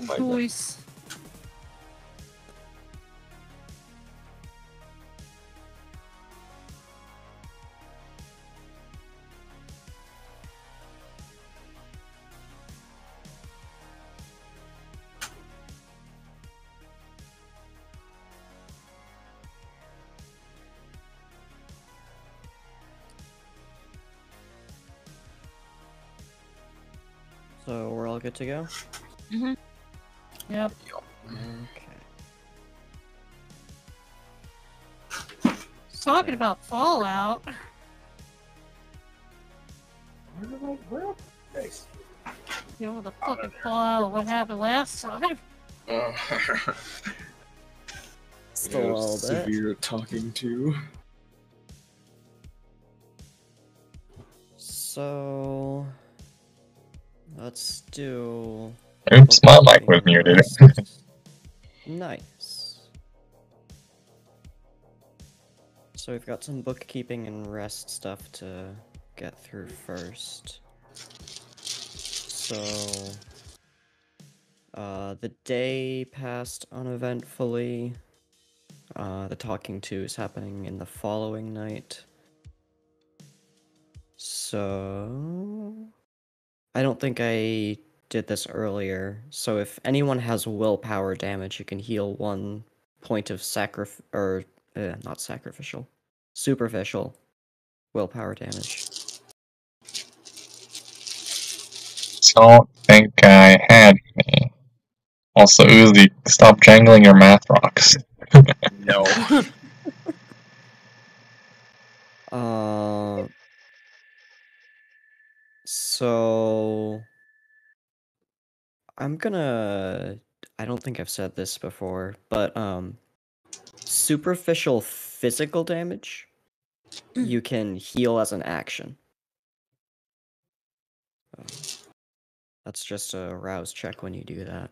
my choice. So we're all good to go? Mm-hmm. Yep. Okay. Talking about Fallout. Nice. You know, the fucking Fallout, what happened last time. Still a little bit. Severe talking to. So let's do. Oops, my mic was muted. Nice. So we've got some bookkeeping and rest stuff to get through first. So the day passed uneventfully. The talking to is happening in the following night. So I don't think I did this earlier. So if anyone has willpower damage, you can heal 1 point of not sacrificial, superficial willpower damage. Don't think I had me. Also, Uzi, stop jangling your math rocks. No. So I don't think I've said this before, but superficial physical damage you can heal as an action. That's just a rouse check when you do that.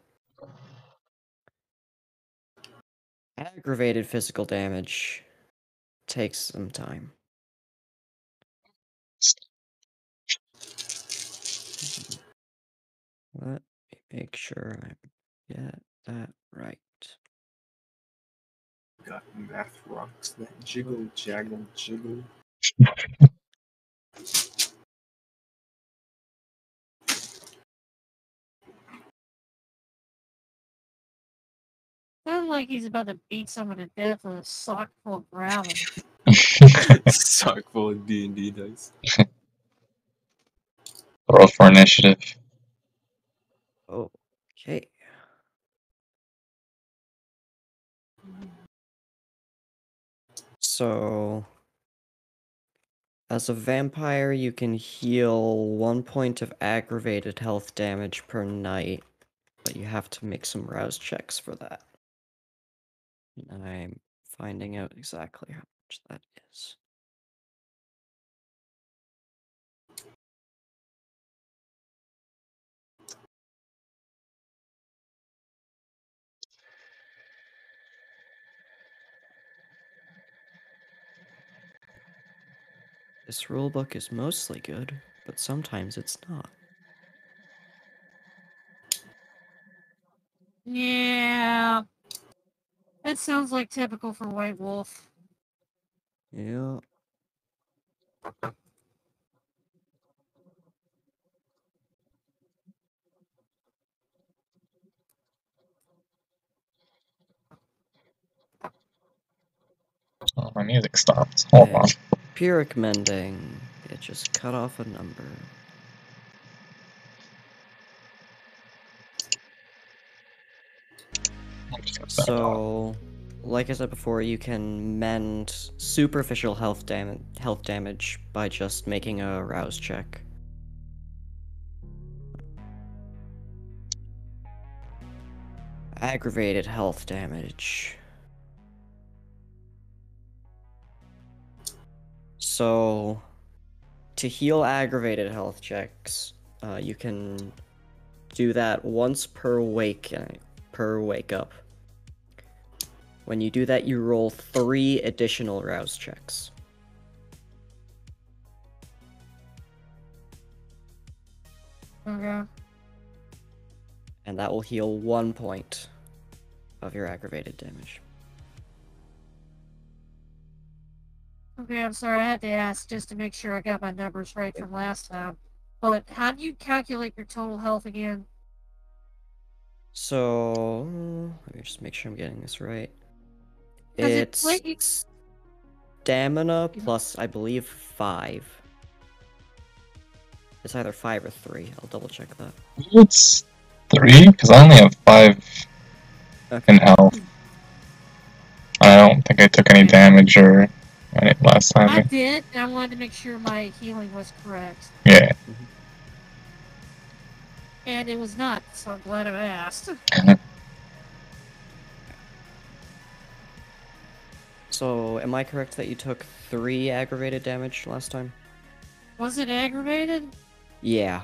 Aggravated physical damage takes some time. Let me make sure I get that right. Got math rocks that jiggle, jaggle, jiggle. Sounds like he's about to beat someone to death with a sock full of gravel. Sock full of D&D dice. Roll for initiative. Okay. So, as a vampire, you can heal 1 point of aggravated health damage per night, but you have to make some rouse checks for that. And I'm finding out exactly how much that is. This rulebook is mostly good, but sometimes it's not. Yeah. That sounds like typical for White Wolf. Yeah. Oh, my music stopped. Hold on. Pyrrhic mending. It just cut off a number. So, like I said before, you can mend superficial health damage by just making a rouse check. Aggravated health damage. So, to heal aggravated health checks, you can do that once per wake up. When you do that, you roll 3 additional rouse checks. Okay. And that will heal 1 point of your aggravated damage. Okay, I'm sorry, I had to ask just to make sure I got my numbers right from last time. But how do you calculate your total health again? So, let me just make sure I'm getting this right. 'Cause It's stamina plus, I believe, 5. It's either 5 or 3. I'll double check that. It's 3, because I only have 5 in health. I don't think I took any damage or any last time. I did, and I wanted to make sure my healing was correct. Yeah. And it was not, so I'm glad I asked. So, am I correct that you took 3 aggravated damage last time? Was it aggravated? Yeah.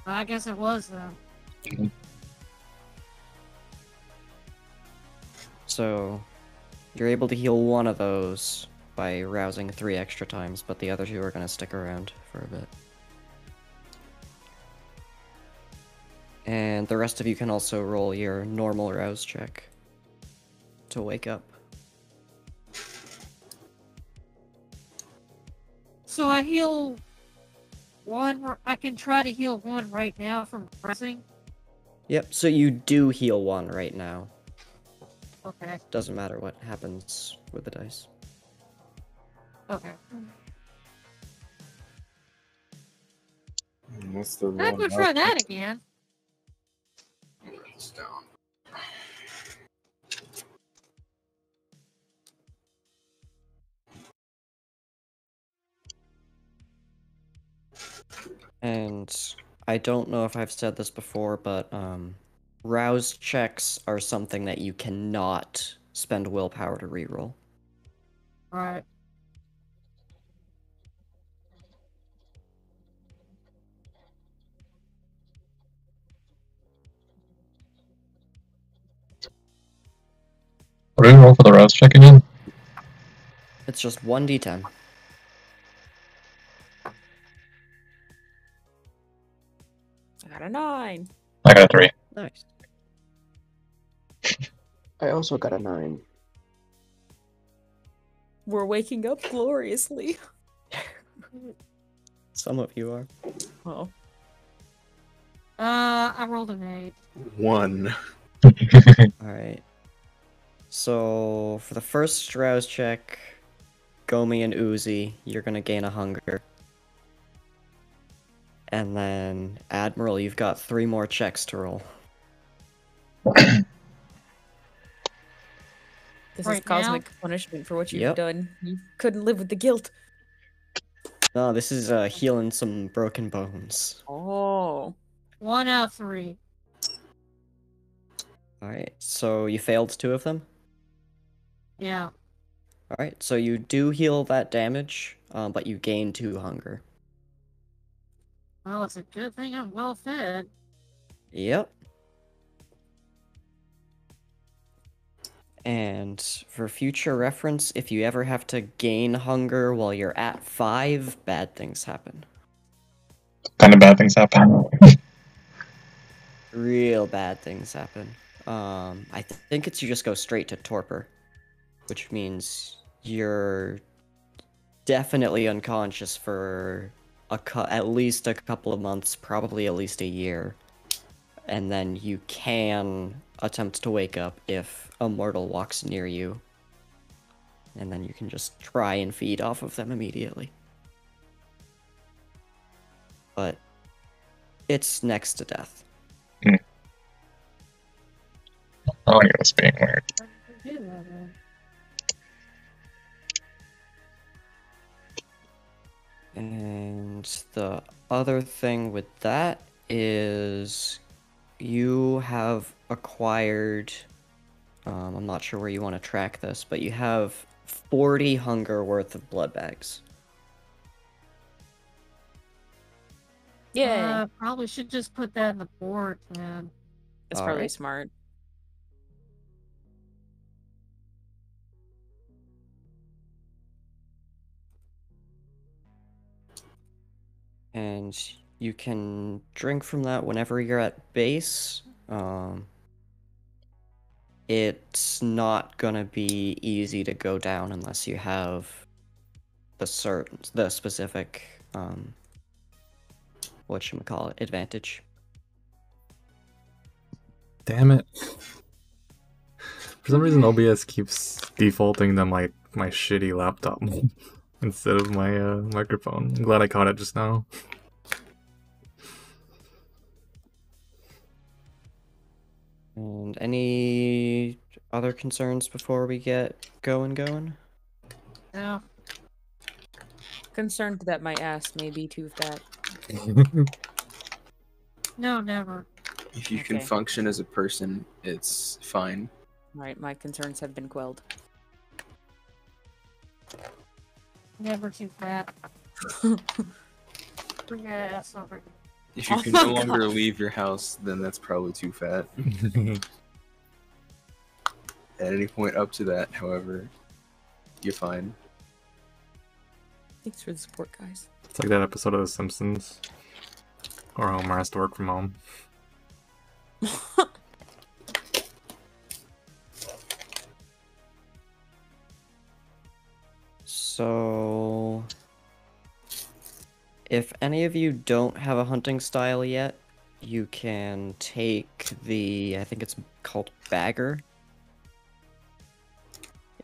I guess it was, though. So, you're able to heal one of those by rousing 3 extra times, but the other 2 are going to stick around for a bit. And the rest of you can also roll your normal rouse check to wake up. So I heal one. I can try to heal one right now from pressing. Yep, so you do heal 1 right now. Okay. Doesn't matter what happens with the dice. Okay. What's the I'm gonna try that again. It's down. And I don't know if I've said this before, but rouse checks are something that you cannot spend willpower to reroll. Alright. What do we roll for the rouse check again? It's just 1d10. I got a 9. I got a 3. Nice. I also got a 9. We're waking up gloriously. Some of you are. Oh. I rolled an 8. 1. Alright. So, for the first rouse check, Gomi and Uzi, you're gonna gain a hunger. And then, Admiral, you've got 3 more checks to roll. This Right is cosmic punishment for what you've Yep. done. You couldn't live with the guilt. No, this is healing some broken bones. Oh. 1 out of 3. Alright, so you failed 2 of them? Yeah. Alright, so you do heal that damage, but you gain 2 hunger. Well, it's a good thing I'm well fed. Yep. And for future reference, if you ever have to gain hunger while you're at 5, bad things happen. Kind of bad things happen. Real bad things happen. I think it's you just go straight to torpor, which means you're definitely unconscious for at least a couple of months, probably at least a year. And then you can attempt to wake up if a mortal walks near you. And then you can just try and feed off of them immediately. But it's next to death. I like this being weird. And the other thing with that is you have acquired, I'm not sure where you want to track this, but you have 40 hunger worth of blood bags. Yeah. Probably should just put that in the board, man. That's probably Alright. smart. And You can drink from that whenever you're at base. It's not gonna be easy to go down unless you have the specific whatchamacallit, advantage. Damn it. For some reason, OBS keeps defaulting to my shitty laptop instead of my microphone. I'm glad I caught it just now. And any other concerns before we get going? No. Concerned that my ass may be too fat. No, never. If you can Okay. function as a person, it's fine. Right, my concerns have been quelled. Never too fat. Bring your ass over. If you Oh can my no longer God. leave your house, then that's probably too fat. At any point up to that, however, you're fine. Thanks for the support, guys. It's like that episode of The Simpsons where Homer has to work from home. So, if any of you don't have a hunting style yet, you can take the, I think it's called Bagger,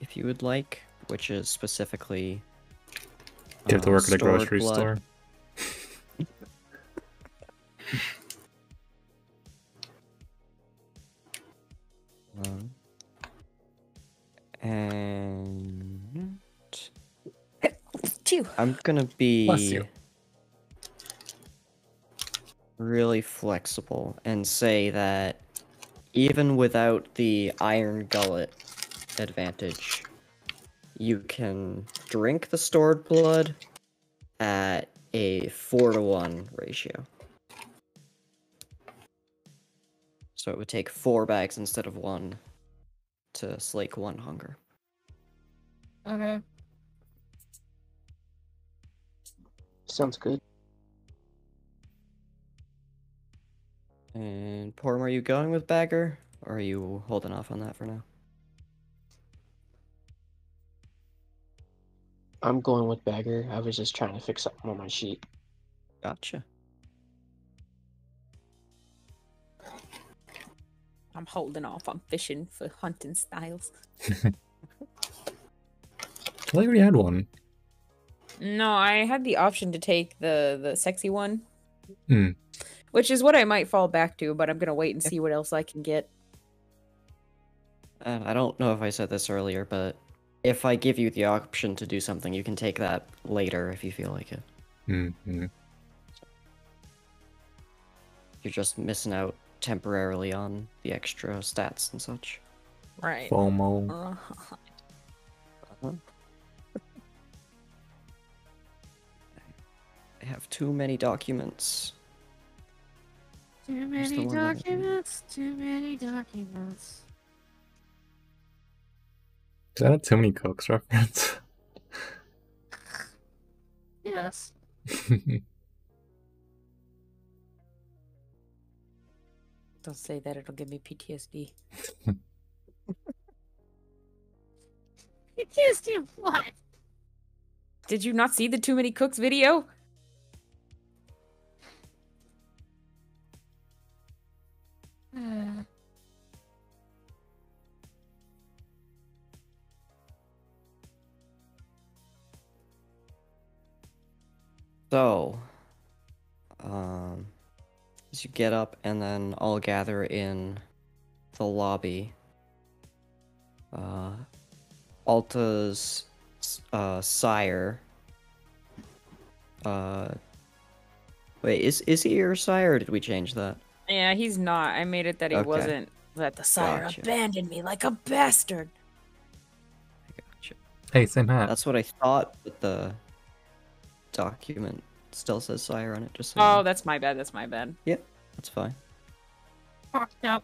if you would like, which is specifically You have to work at a stored grocery blood. store. And Phew. I'm gonna Bless be you. really flexible and say that even without the iron gullet advantage, you can drink the stored blood at a 4-to-1 ratio. So it would take 4 bags instead of 1 to slake 1 hunger. Okay. Sounds good. And Porm, are you going with Bagger? Or are you holding off on that for now? I'm going with Bagger. I was just trying to fix something on my sheet. Gotcha. I'm holding off on fishing for hunting styles. I already had one. No, I had the option to take the sexy one. Hmm. Which is what I might fall back to, but I'm gonna wait and see what else I can get. And I don't know if I said this earlier, but if I give you the option to do something, you can take that later if you feel like it. Mm-hmm. You're just missing out temporarily on the extra stats and such. Right. FOMO. I have too many documents. Too Where's the many one that I can- documents. Too many documents. Is that a Too Many Cooks reference? Yes. Don't say that, it'll give me PTSD. You kissed him. What? Did you not see the Too Many Cooks video? So, as you get up and then all gather in the lobby, Alta's sire, wait, is he your sire or did we change that? Yeah, he's not. I made it that he Okay. wasn't. That the sire Gotcha. abandoned me like a bastard. Gotcha. Hey, same hat. That's what I thought, but the document still says sire on it, just so you Oh, know. that's my bad. That's my bad. That's fine. Fucked up.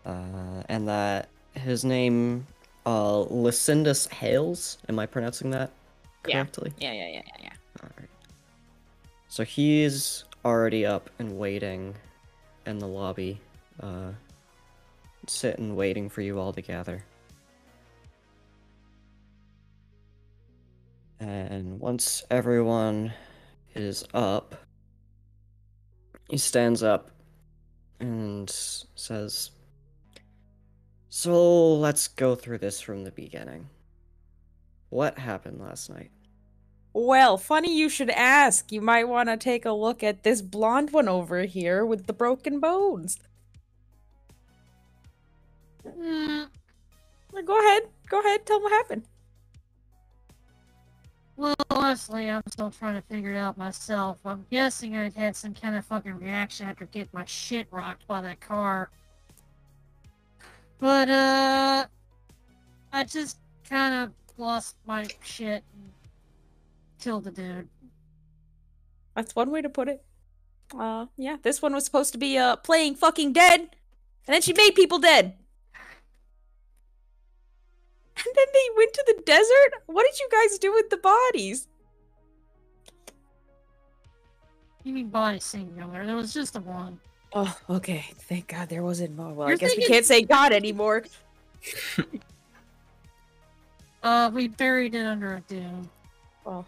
And that his name, Lucindus Hales, am I pronouncing that Yeah. correctly? Yeah. Alright. So he's already up and waiting in the lobby, sitting waiting for you all to gather. And once everyone is up, he stands up and says, "So let's go through this from the beginning. What happened last night?" Well, funny you should ask. You might want to take a look at this blonde one over here with the broken bones. Mm, Go ahead, tell me what happened. well, honestly, I'm still trying to figure it out myself. I'm guessing I'd had some kind of fucking reaction after getting my shit rocked by that car. But, I just kind of lost my shit and killed the dude. That's one way to put it. Yeah, this one was supposed to be, playing fucking dead, and then she made people dead. And then they went to the desert? What did you guys do with the bodies? You mean body singular? There was just the one. Oh, okay. Thank God there wasn't more. Well, You're I guess we thinking- can't say God anymore. We buried it under a dune. Oh.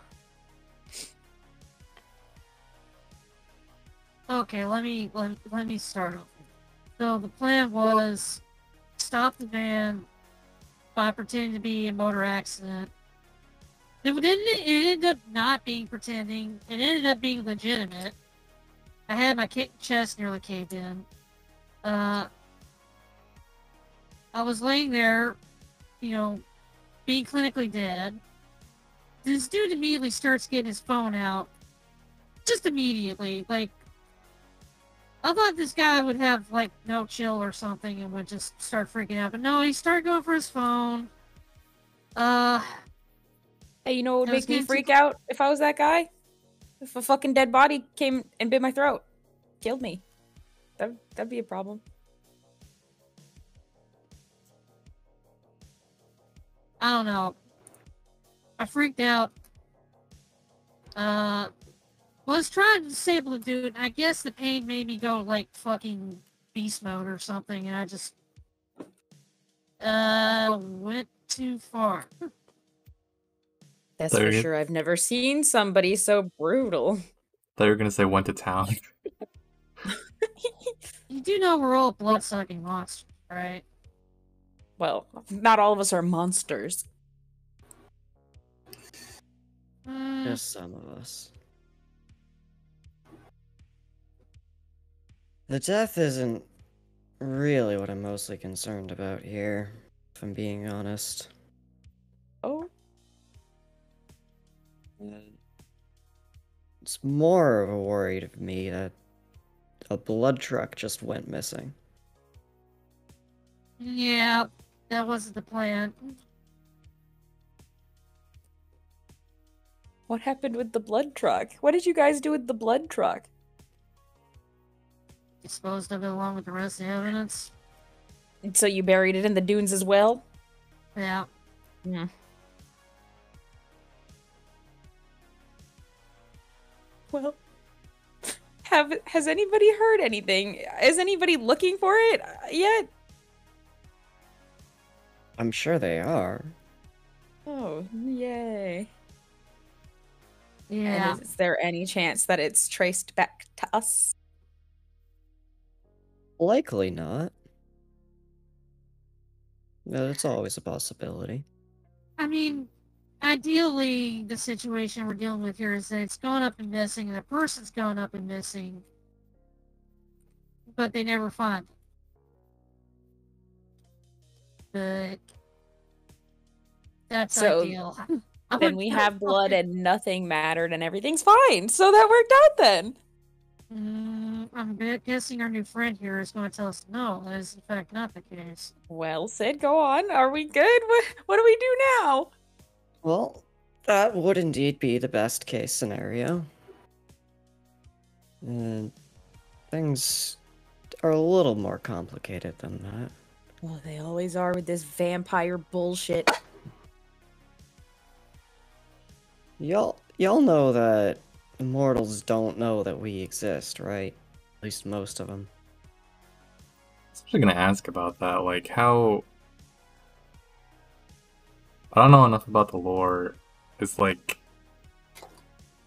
Okay, let me start over. So the plan was stop the van by pretending to be a motor accident. It ended up not being pretending. It ended up being legitimate. I had my chest nearly caved in. I was laying there, you know, being clinically dead. This dude immediately starts getting his phone out. Just immediately. Like, I thought this guy would have, like, no chill or something and would just start freaking out. But no, he started going for his phone. Hey, you know what would I was make me getting freak out if I was that guy? If a fucking dead body came and bit my throat. Killed me. That'd be a problem. I don't know. I freaked out. Was trying to disable the dude. I guess the pain made me go like fucking beast mode or something, and I just went too far. That's There for you- sure. I've never seen somebody so brutal. Thought you were gonna say went to town. You do know we're all blood-sucking monsters, right? Well, not all of us are monsters. Just some of us. The death isn't really what I'm mostly concerned about here, if I'm being honest. Oh? It's more of a worry to me that a blood truck just went missing. Yeah, that wasn't the plan. What happened with the blood truck? What did you guys do with the blood truck? Disposed of it along with the rest of the evidence. So you buried it in the dunes as well? Yeah. Yeah. Well, has anybody heard anything? Is anybody looking for it yet? I'm sure they are. Oh, yay. Yeah. And is there any chance that it's traced back to us? Likely not. But it's always a possibility. I mean, ideally, the situation we're dealing with here is that it's gone up and missing, and the person's gone up and missing, but they never find it. But that's So, ideal. Then we have blood and nothing mattered and everything's fine. So that worked out then. I'm guessing our new friend here is going to tell us no. That is in fact not the case. Well, Sid, go on. Are we good? What do we do now? Well, that would indeed be the best case scenario. Things are a little more complicated than that. Well, they always are with this vampire bullshit. Y'all know that immortals don't know that we exist, right? At least most of them. I was actually gonna ask about that, like how I don't know enough about the lore. It's like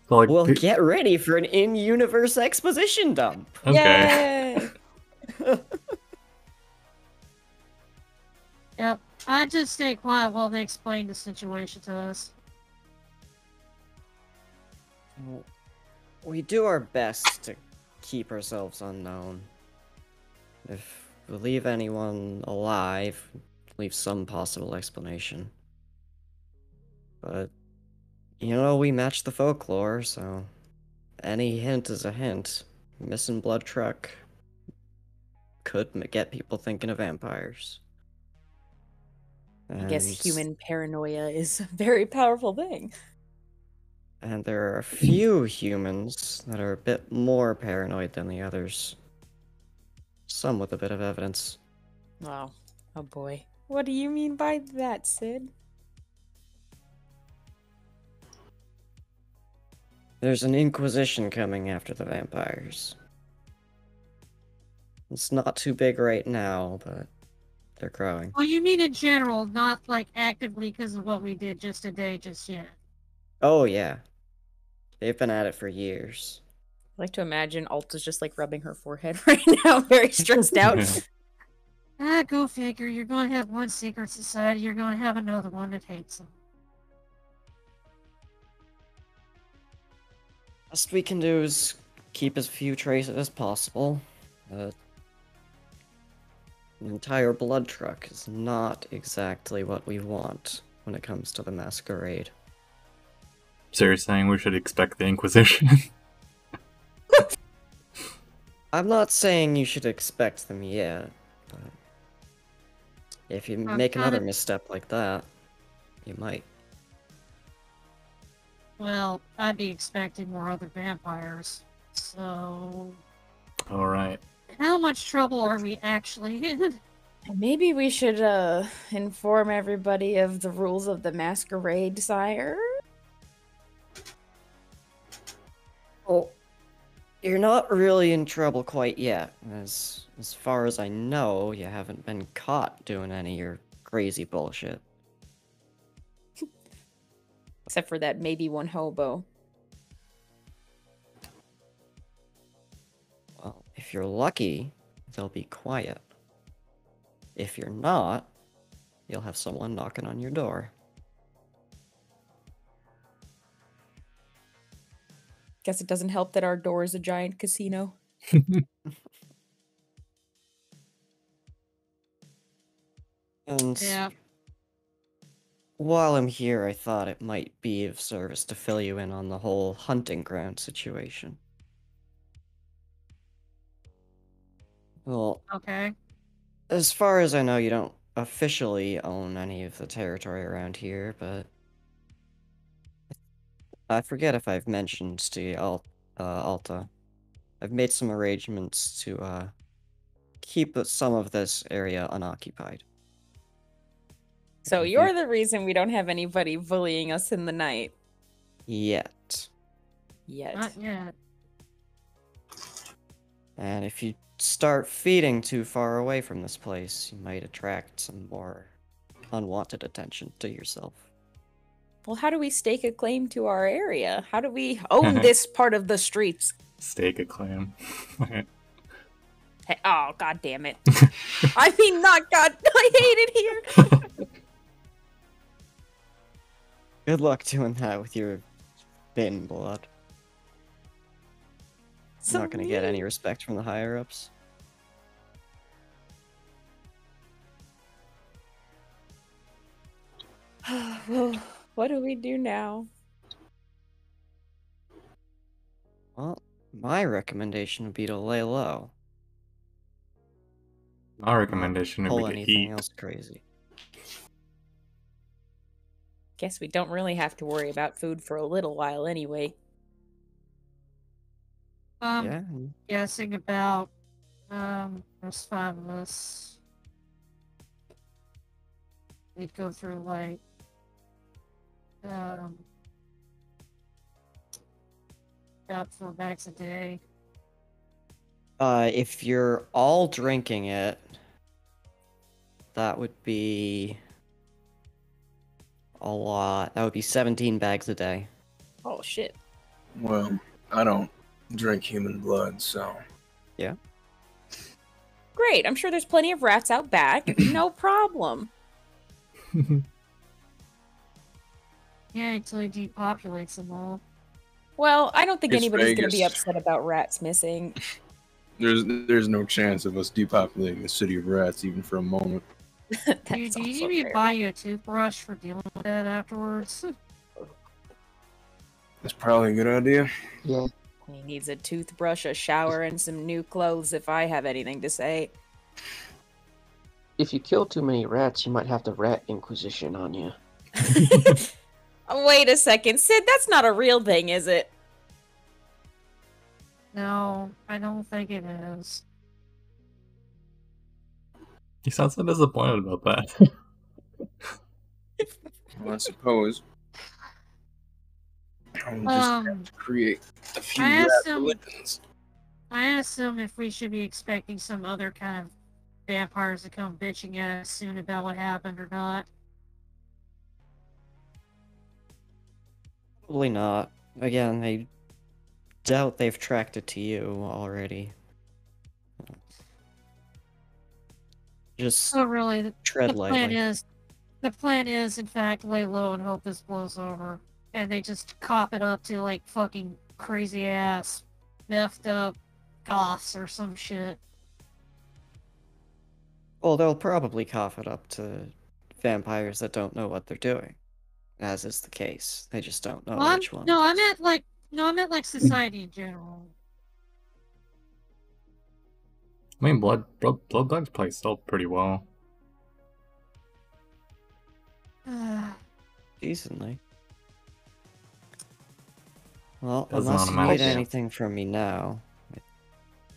so like Well, get ready for an in-universe exposition dump. okay. Yay! Yep. I just stay quiet while they explain the situation to us. We do our best to keep ourselves unknown. If we leave anyone alive, leave some possible explanation. But, you know, we match the folklore, so any hint is a hint. Missing blood truck could get people thinking of vampires. I guess And- human paranoia is a very powerful thing. And there are a few humans that are a bit more paranoid than the others. Some with a bit of evidence. Wow. Oh boy. What do you mean by that, Sid? There's an inquisition coming after the vampires. It's not too big right now, but they're growing. Oh, you mean in general, not like actively because of what we did just today, just yet. Oh yeah. They've been at it for years. I like to imagine Alta's just like rubbing her forehead right now, very stressed out. Ah, go figure. You're going to have one secret society, you're going to have another one that hates them. Best we can do is keep as few traces as possible. An entire blood truck is not exactly what we want when it comes to the Masquerade. So you're saying we should expect the Inquisition? I'm not saying you should expect them yet, but if you make another misstep like that, you might. Well, I'd be expecting more other vampires. So, Alright. how much trouble are we actually in? Maybe we should inform everybody of the rules of the Masquerade, sire. Oh, you're not really in trouble quite yet. As far as I know, you haven't been caught doing any of your crazy bullshit. Except for that maybe one hobo. Well, if you're lucky, they'll be quiet. If you're not, you'll have someone knocking on your door. Guess it doesn't help that our door is a giant casino. And Yeah. while I'm here, I thought it might be of service to fill you in on the whole hunting ground situation. Well, Okay. as far as I know, you don't officially own any of the territory around here, but I forget if I've mentioned to you, Alta. I've made some arrangements to keep some of this area unoccupied. So you're the reason we don't have anybody bullying us in the night. Yet. Not yet. And if you start feeding too far away from this place, you might attract some more unwanted attention to yourself. Well, how do we stake a claim to our area? How do we own this part of the streets? Stake a claim. Hey, oh, god damn it. I mean, not god. I hate it here. Good luck doing that with your thin blood. So Not gonna get any respect from the higher-ups. Well, what do we do now? Well, my recommendation would be to lay low. My recommendation Pull would be to anything eat. else crazy. Guess we don't really have to worry about food for a little while anyway. Yeah. Guessing about, there's 5 of us. We'd go through, like, about 4 bags a day. If you're all drinking it, that would be a lot. That would be 17 bags a day. Oh shit. Well, I don't drink human blood, so. Yeah. Great. I'm sure there's plenty of rats out back. No problem. Yeah, until he depopulates them all. Well, I don't think It's anybody's going to be Vegas. upset about rats missing. There's no chance of us depopulating the city of rats even for a moment. That's Do you also need me to fair. buy you a toothbrush for dealing with that afterwards? That's probably a good idea. Yeah. He needs a toothbrush, a shower, and some new clothes if I have anything to say. If you kill too many rats, you might have the Rat Inquisition on you. Wait a second, Sid, that's not a real thing, is it? No, I don't think it is. You sound so disappointed about that. Well, I suppose I'll just have to create a few I rat asked him. religions. I asked him if we should be expecting some other kind of vampires to come bitching at us soon about what happened or not. Probably not. Again, I doubt they've tracked it to you already. Just Oh, really? tread The plan lightly. the plan is, in fact, lay low and hope this blows over, and they just cop it up to like fucking crazy ass, messed up goths or some shit. Well, they'll probably cough it up to vampires that don't know what they're doing, as is the case. They just don't know Well, which one. no, I meant like society in general. I mean, blood bags play still pretty well. Decently. Well, Doesn't unless you need automatically. anything from me now,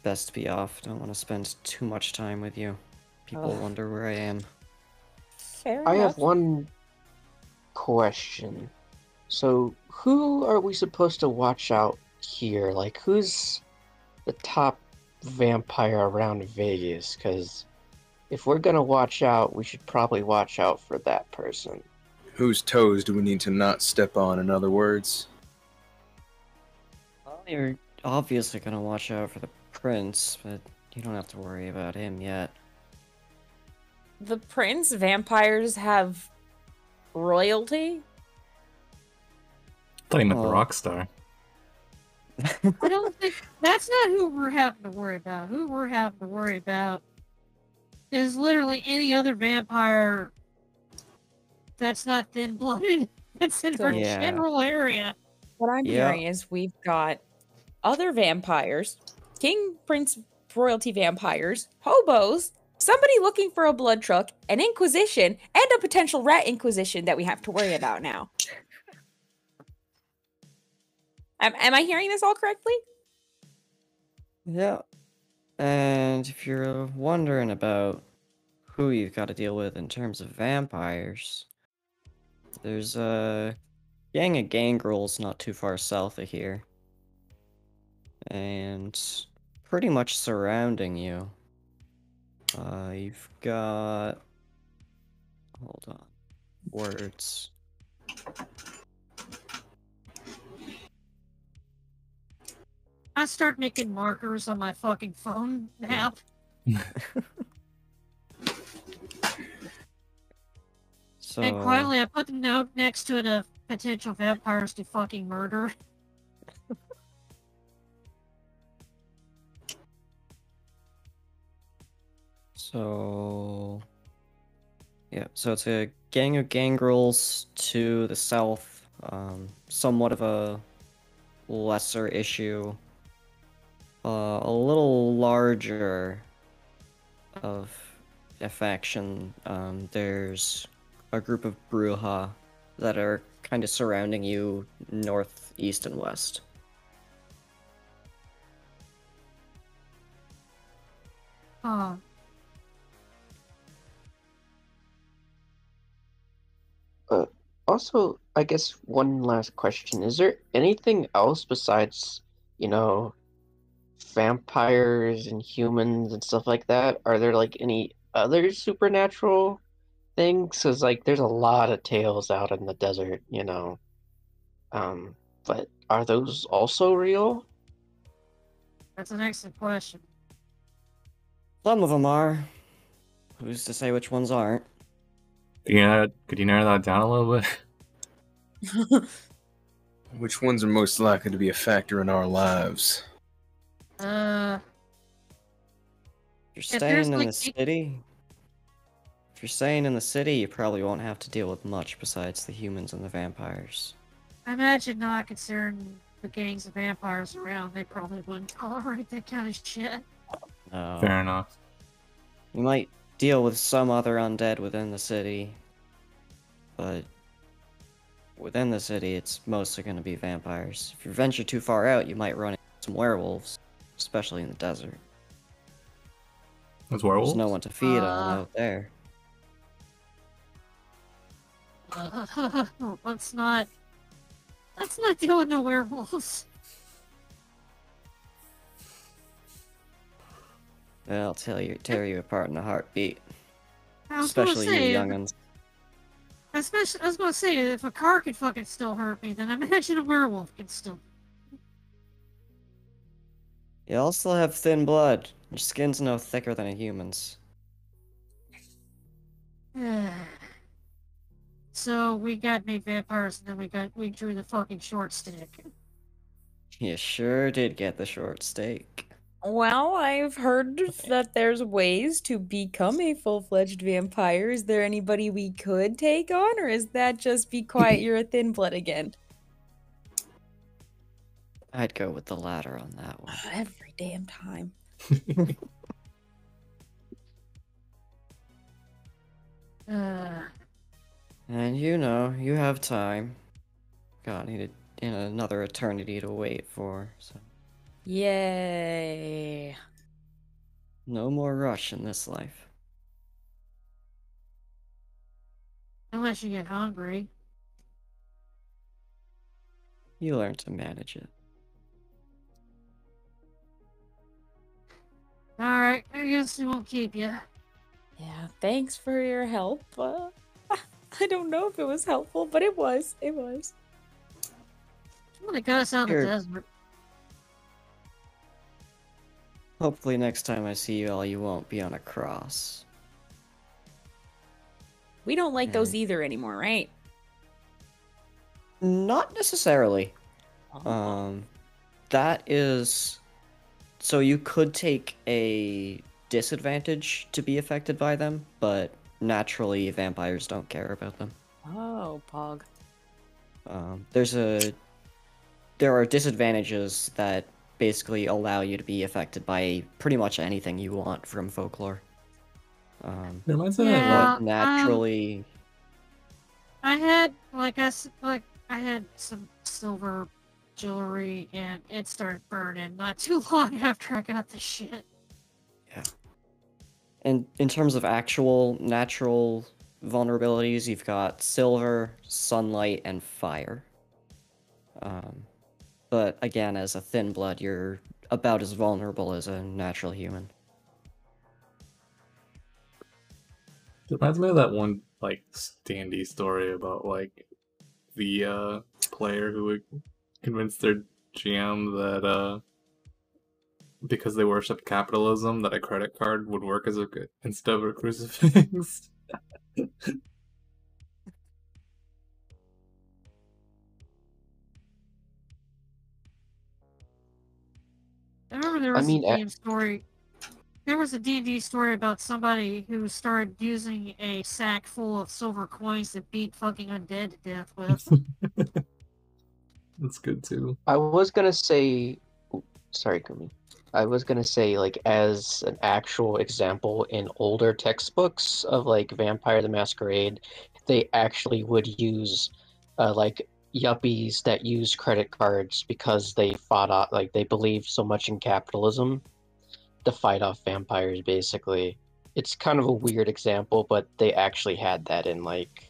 best be off. Don't want to spend too much time with you. People Ugh. wonder where I am. Fair I enough. have one question. So, who are we supposed to watch out here? Like, who's the top vampire around Vegas? Because if we're gonna watch out, we should probably watch out for that person. Whose toes do we need to not step on, in other words? Well, you're obviously gonna watch out for the prince, but you don't have to worry about him yet. The prince vampires have royalty? I thought he meant the Oh. rock star. I don't think that's not who we're having to worry about. Who we're having to worry about is literally any other vampire that's not thin-blooded. That's in our Yeah. general area. What I'm Yeah. hearing is we've got other vampires, king, prince, royalty vampires, hobos, somebody looking for a blood truck, an inquisition, and a potential rat inquisition that we have to worry about now. Am I hearing this all correctly? Yeah. And if you're wondering about who you've got to deal with in terms of vampires, there's a gang of gangrels not too far south of here. And pretty much surrounding you. You've got... Hold on. Words. I start making markers on my fucking phone app. So... And quietly, I put the note next to it of potential vampires to fucking murder. So... Yeah, so it's a gang of gangrels to the south. Somewhat of a lesser issue. A little larger of a faction. There's a group of Bruja that are kind of surrounding you north, east, and west. Also, I guess one last question. Is there anything else besides you know, vampires and humans and stuff like that? Are there like any other supernatural things? Because like there's a lot of tales out in the desert, you know. But are those also real? That's an excellent question. Some of them are. Who's to say which ones aren't? Yeah, could you narrow that down a little bit? Which ones are most likely to be a factor in our lives? Uh, If you're If staying there's, in like, the city, if you're staying in the city, you probably won't have to deal with much besides the humans and the vampires. I imagine not considering the gangs of vampires around, they probably wouldn't tolerate that kind of shit. No. Fair enough. You might deal with some other undead within the city, but within the city, it's mostly going to be vampires. If you venture too far out, you might run into some werewolves, especially in the desert. Those There's werewolves? no one to feed on out there. Let's not deal with no werewolves. They'll tear you apart in a heartbeat. I was gonna Especially say, you young'uns. I was gonna say, if a car could fucking still hurt me, then I imagine a werewolf can still. You all still have thin blood. Your skin's no thicker than a human's. So we got made vampires, and then we drew the fucking short stick. You sure did get the short steak. Well, I've heard that there's ways to become a full-fledged vampire. Is there anybody we could take on, or is that just be quiet, you're a thin blood again? I'd go with the latter on that one. Every damn time. And you know, you have time. God, needed in another eternity to wait for, so Yay. no more rush in this life. Unless you get hungry. You learn to manage it. Alright, I guess we won't keep you. Yeah, thanks for your help. I don't know if it was helpful, but it was. It was. Well, they got us out of the Here. desert. Hopefully next time I see you all, you won't be on a cross. We don't like those Yeah. either anymore, right? Not necessarily. That is... So you could take a disadvantage to be affected by them, but naturally vampires don't care about them. Oh, Pog. There are disadvantages that basically allow you to be affected by pretty much anything you want from folklore. It reminds me Yeah. of But naturally... I had, I had some silver jewelry, and it started burning not too long after I got the shit. And in terms of actual natural vulnerabilities, you've got silver, sunlight, and fire. But again, as a thin blood, you're about as vulnerable as a natural human. It reminds me of that one like standee story about like the player who would convince their GM that because they worshipped capitalism that a credit card would work as instead of a crucifix. I remember there I was mean, a D&D story. There was a D&D story about somebody who started using a sack full of silver coins to beat fucking undead to death with. That's good too. I was gonna say, sorry, Kumi. I was gonna say, like, as an actual example in older textbooks of like Vampire the Masquerade, they actually would use like yuppies that use credit cards because they fought off, like, they believed so much in capitalism to fight off vampires, basically. It's kind of a weird example, but they actually had that in, like,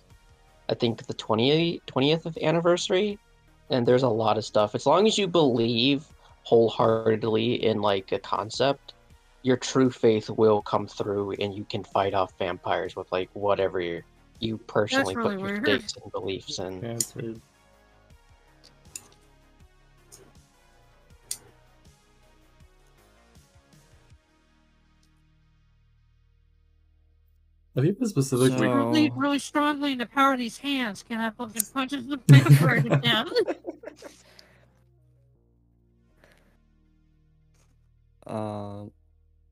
I think the 20th anniversary, and there's a lot of stuff. As long as you believe wholeheartedly in like a concept, your true faith will come through, and you can fight off vampires with like whatever you personally really put your weird. stakes and beliefs in. Yeah, it's weird. Have you specifically? So- Believe really strongly in the power of these hands. Can I fucking punch the face right down?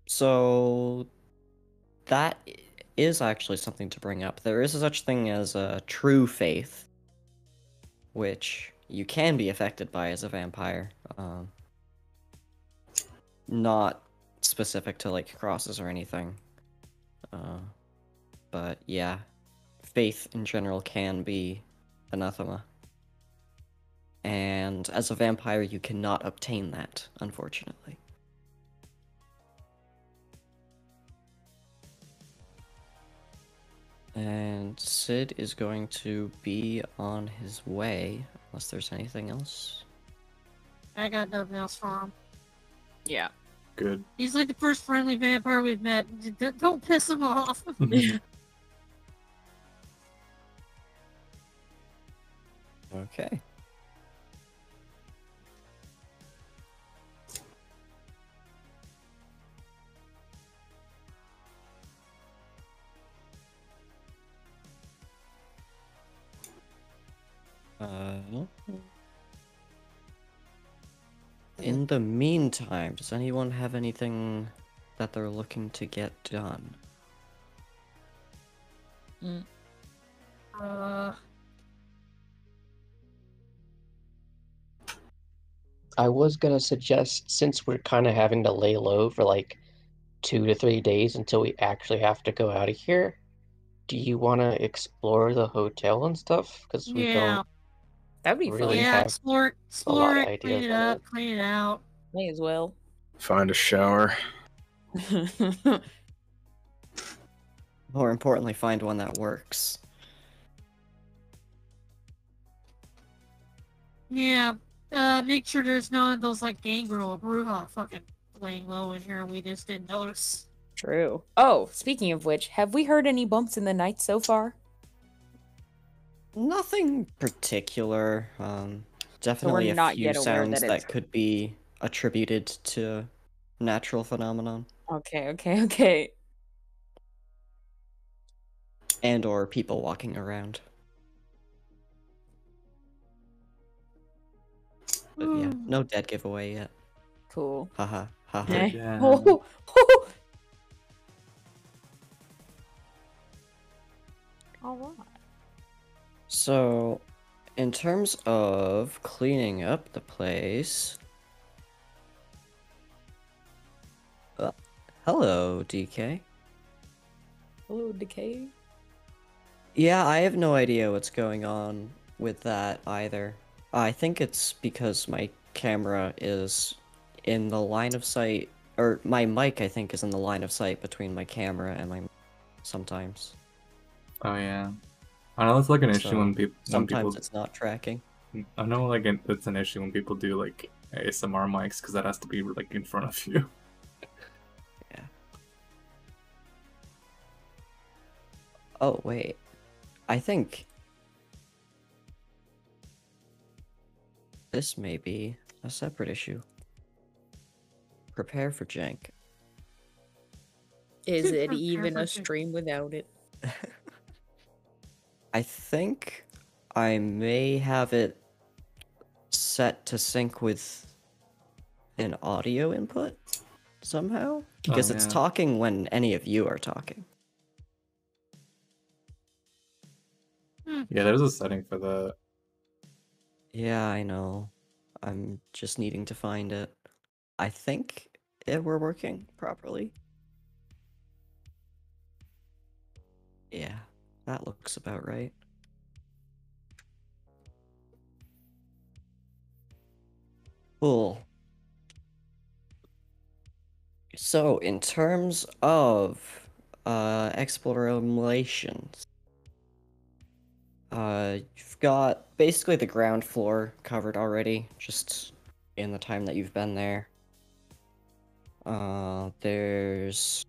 So that is actually something to bring up. There is such thing as a true faith, which you can be affected by as a vampire. Not specific to like crosses or anything. But yeah, faith in general can be anathema. And as a vampire, you cannot obtain that, unfortunately. And Sid is going to be on his way, unless there's anything else. I got nothing else for him. Yeah. Good. He's like the first friendly vampire we've met. Don't piss him off. Okay. In the meantime, does anyone have anything that they're looking to get done? I was gonna suggest, since we're kind of having to lay low for like 2 to 3 days until we actually have to go out of here, do you want to explore the hotel and stuff? Because we Yeah. don't That'd be really Yeah, have explore a lot of it, clean ideas it on up, it. clean it out. May as well. Find a shower. More importantly, find one that works. Yeah, make sure there's none of those like Gangrel or Bruja fucking laying low in here and we just didn't notice. True. Oh, speaking of which, have we heard any bumps in the night so far? Nothing particular. Definitely a not few yet aware sounds that that it's- could be attributed to natural phenomenon. Okay. And or people walking around. But yeah, no dead giveaway yet. Cool. Haha, haha. Eh. Yeah. Oh. Alright. So, in terms of cleaning up the place... hello, DK. Hello, Decay. Yeah, I have no idea what's going on with that either. I think it's because my camera is in the line of sight, or my mic, I think, is in the line of sight between my camera and my sometimes. Oh yeah. I know it's like an issue So, when people. Sometimes it's not tracking. I know like it's an issue when people do like ASMR mics because that has to be like in front of you. Yeah. Oh, wait. I think this may be a separate issue. Prepare for jank. Is it Prepare even for a it. stream without it? I think I may have it set to sync with an audio input somehow, because it's yeah. talking when any of you are talking. Yeah, there's a setting for that. Yeah, I know. I'm just needing to find it. I think we're working properly. Yeah, that looks about right. Cool. So, in terms of explorations, you've got basically the ground floor covered already. Just in the time that you've been there. There's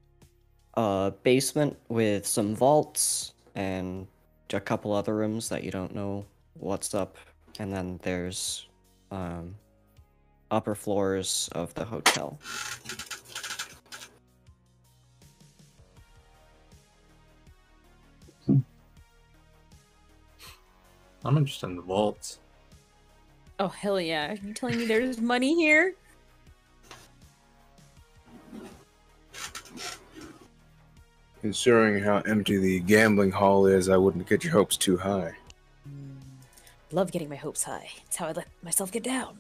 a basement with some vaults and a couple other rooms that you don't know what's up, and then there's upper floors of the hotel. I'm interested in the vaults. Oh, hell yeah. Are you telling me there's money here? Considering how empty the gambling hall is, I wouldn't get your hopes too high. Love getting my hopes high. It's how I let myself get down.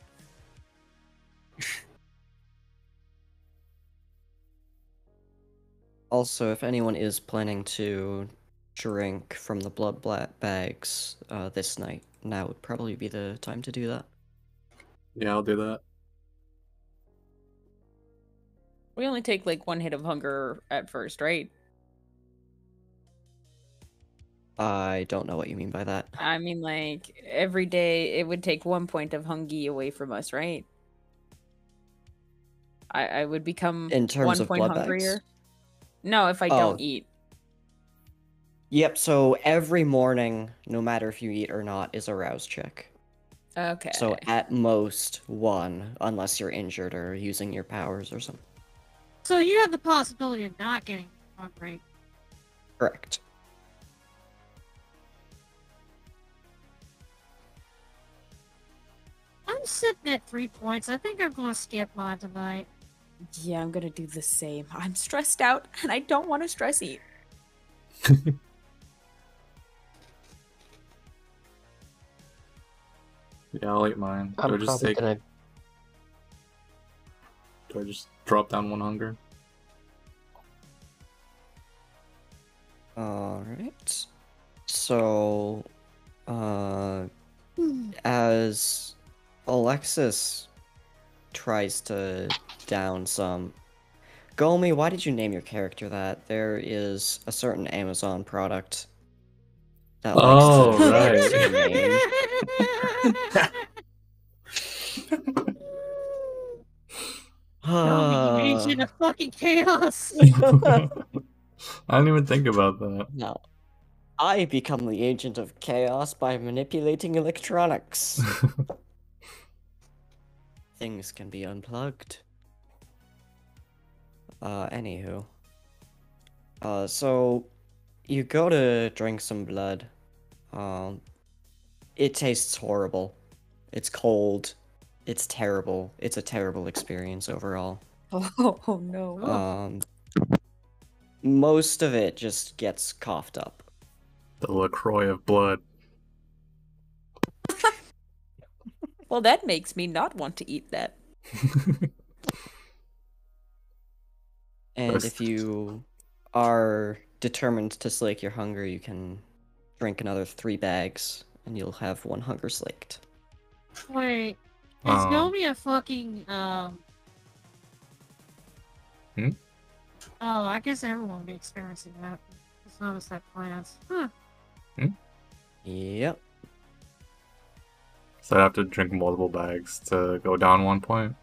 Also, if anyone is planning to drink from the bags this night, now would probably be the time to do that. Yeah, I'll do that. We only take like one hit of hunger at first, right? I don't know what you mean by that. I mean, like, every day it would take 1 point of hungy away from us, right? I would become In terms 1 of point blood hungrier. bags? No, if I Oh. don't eat. Yep, so every morning, no matter if you eat or not, is a rouse check. Okay. So at most 1, unless you're injured or using your powers or something. So you have the possibility of not getting hungry. Correct. I'm sitting at 3 points. I think I'm gonna skip mine tonight. Yeah, I'm gonna do the same. I'm stressed out, and I don't want to stress eat. Yeah, I'll eat mine. I'm probably gonna. Do I just drop down 1 hunger? Alright. So, as Alexis tries to down some... Gomi, why did you name your character that? There is a certain Amazon product that likes Oh, to right. name. Tell me you agent of fucking chaos. I didn't even think about that. No. I become the agent of chaos by manipulating electronics. Things can be unplugged. Anywho. So you go to drink some blood. It tastes horrible. It's cold. It's terrible. It's a terrible experience overall. Oh no. Most of it just gets coughed up. The LaCroix of blood. Well, that makes me not want to eat that. And if you are determined to slake your hunger, you can drink another 3 bags, and you'll have 1 hunger slaked. Wait, is Gomi a fucking Oh, I guess everyone will be experiencing that. Just notice that plans. Huh. Yep. So I have to drink multiple bags to go down 1 point?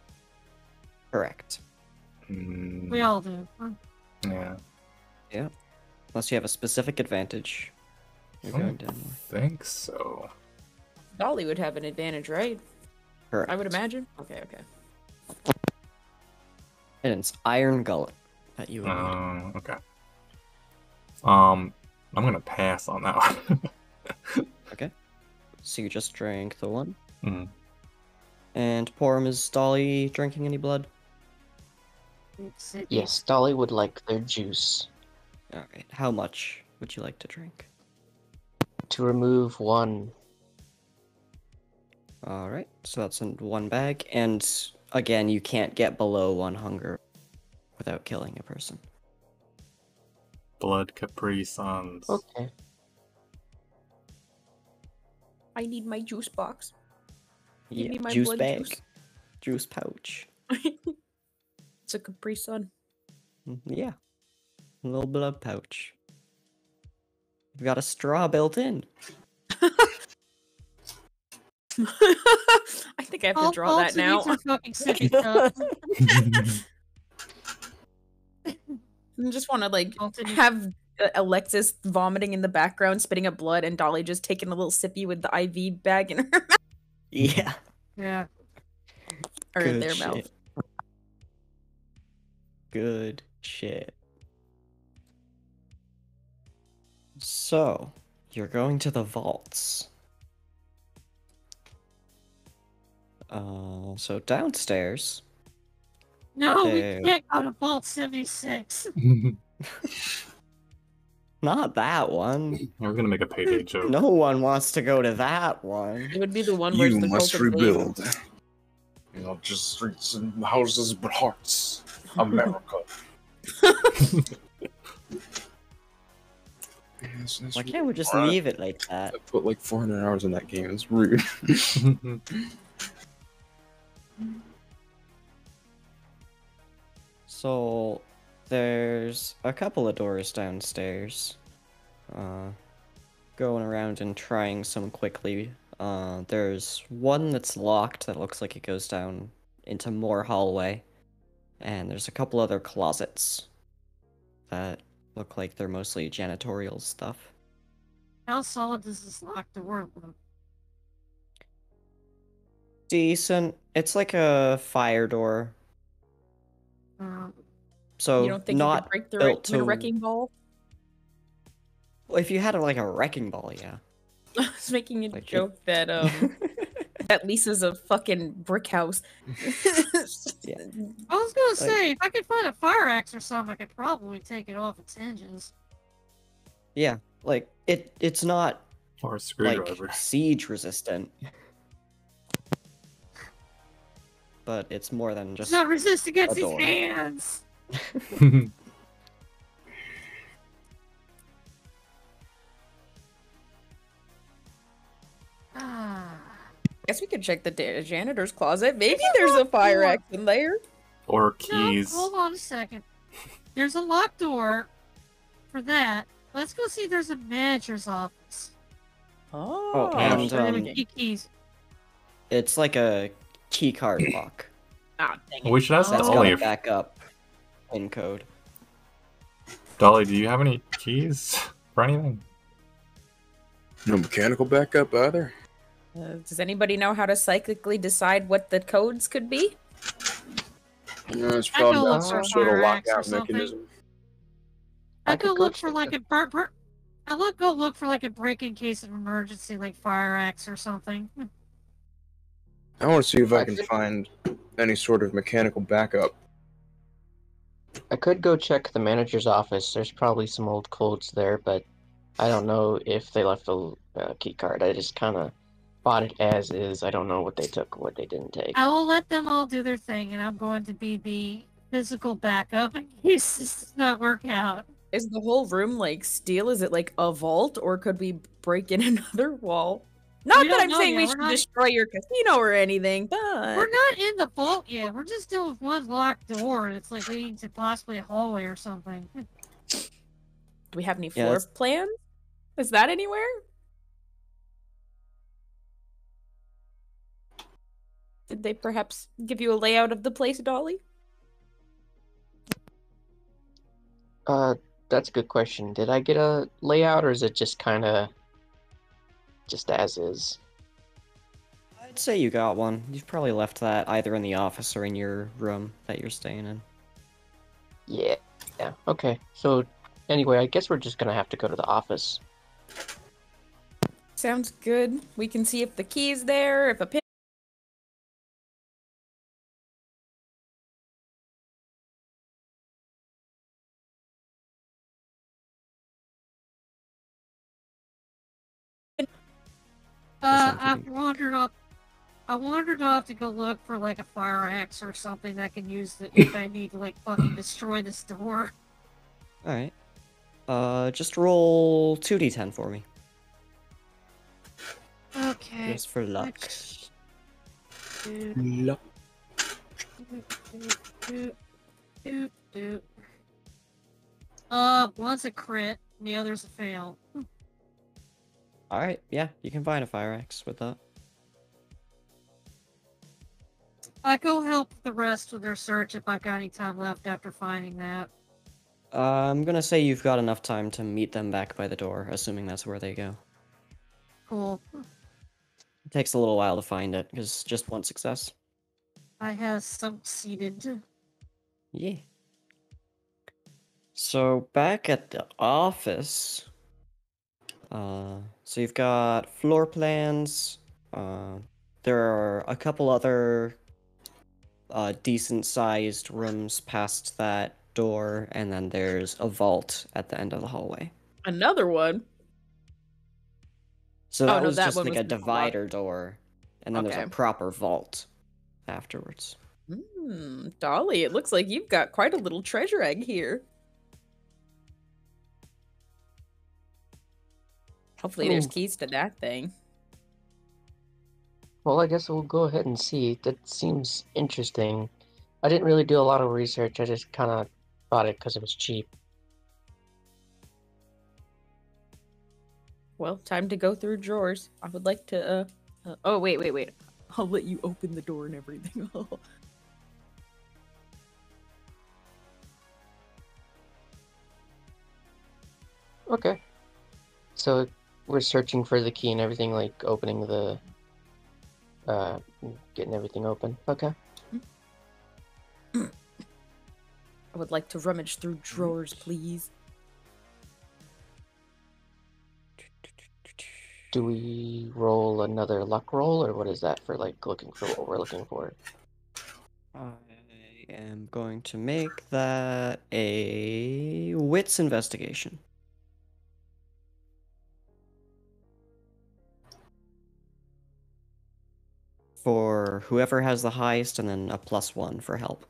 Correct. We all do. Huh? Yeah. Yep. Unless you have a specific advantage. You're going down more. I think so. Dolly would have an advantage, right? Correct. I would imagine. Okay. And it's Iron Gullet that you would need. Okay. I'm gonna pass on that one. Okay. So you just drank the 1. Mm. And Porum, is Dolly drinking any blood? Yes, Dolly would like their juice. Alright. How much would you like to drink? To remove 1. Alright. So that's in 1 bag. And again, you can't get below 1 hunger without killing a person. Blood Capri Suns. Okay. I need my juice box. Give me my juice blood bag. juice. Juice pouch. It's a Capri Sun. Yeah. A little blood pouch. You've got a straw built in. I think I have to draw that now. Are fucking sippy cups. I just want to like Alternate- have Alexis vomiting in the background, spitting up blood, and Dolly just taking a little sippy with the IV bag in her mouth. Yeah. Yeah. Or in Good their shit. mouth. Good shit. So, you're going to the vaults. So downstairs. No, we There. can't go to Vault 76. Not that one. I was gonna make a payday joke. No one wants to go to that one. It would be the one where You the must cult of Fate. rebuild. Not just streets and houses, but hearts. America. Yes, that's Why can't we just Alright. leave it like that? I put like 400 hours in that game. It's rude. So, there's a couple of doors downstairs. Going around and trying some quickly. There's one that's locked that looks like it goes down into more hallway. And there's a couple other closets that look like they're mostly janitorial stuff. How solid does this locked door look? Decent. It's like a fire door. So You don't think you not could break through built it with a to- wrecking ball? Well, if you had like a wrecking ball, yeah. I was making a Like it- joke that that Lisa's a fucking brick house. Yeah. I was gonna say, if I could find a fire axe or something, I could probably take it off its hinges. Yeah, like it's not Or a like screwdriver. siege resistant. But it's more than It's just not resist against a his door. hands! Ah. Guess we could check the janitor's closet. Maybe there's a fire axe in there. Or No, keys. hold on a second. There's a locked door for that. Let's go see if there's a manager's office. Oh, and, Where the um, key keys. it's like a key card lock. ah, dang it. We should ask Oh. That's Dolly. got a If, backup pin code. Dolly, do you have any keys for anything? No mechanical backup either. Does anybody know how to psychically decide what the codes could be? No, it's I can probably look not for some a sort of fire axe or lockout something. mechanism. I could go go look for check like it. a go look for like a break in case of emergency, like fire axe or something. I want to see if I I can think- find any sort of mechanical backup. I could go check the manager's office. There's probably some old codes there, but I don't know if they left a key card. I just kind of bought it as is. I don't know what they took, what they didn't take. I will let them all do their thing, and I'm going to be the physical backup in case this does not work out. Is the whole room like steel? Is it like a vault, or could we break in another wall? Not We that don't I'm know saying yet. we We're should not- destroy your casino or anything, but We're not in the vault yet. We're just doing one locked door, and it's like leading to possibly a hallway or something. do we have any Yeah, floor it's- plans? Is that anywhere? Did they perhaps give you a layout of the place, Dolly? That's a good question. Did I get a layout, or is it just kind of just as is? I'd say you got one. You've probably left that either in the office or in your room that you're staying in. Yeah. Yeah. Okay. So anyway, I guess we're just gonna have to go to the office. Sounds good. We can see if the key's there, if a pin. I wandered off to go look for like a fire axe or something that I can use if I need to like fucking destroy this door. Alright. Just roll 2d10 for me. Okay. Just for luck. One's a crit, and the other's a fail. Alright, yeah, you can find a fire axe with that. I go help the rest with their search if I got any time left after finding that. I'm gonna say you've got enough time to meet them back by the door, assuming that's where they go. Cool. It takes a little while to find it, because just one success. I have succeeded. Yeah. So back at the office, so you've got floor plans. There are a couple other decent-sized rooms past that door, and then there's a vault at the end of the hallway. Another one. So Oh, that no, was that just one like was a just a lock. divider door, and then there's Okay. a proper vault afterwards. Dolly, it looks like you've got quite a little treasure egg here. Hopefully there's keys to that thing. Well, I guess we'll go ahead and see. That seems interesting. I didn't really do a lot of research. I just kind of bought it because it was cheap. Well, time to go through drawers. I would like to, oh, wait. I'll let you open the door and everything. Okay. So we're searching for the key and everything, like opening the, getting everything open. Okay. I would like to rummage through drawers, please. Do we roll another luck roll, or what is that for, like, looking for what we're looking for? I am going to make that a wits investigation. For whoever has the highest, and then a +1 for help.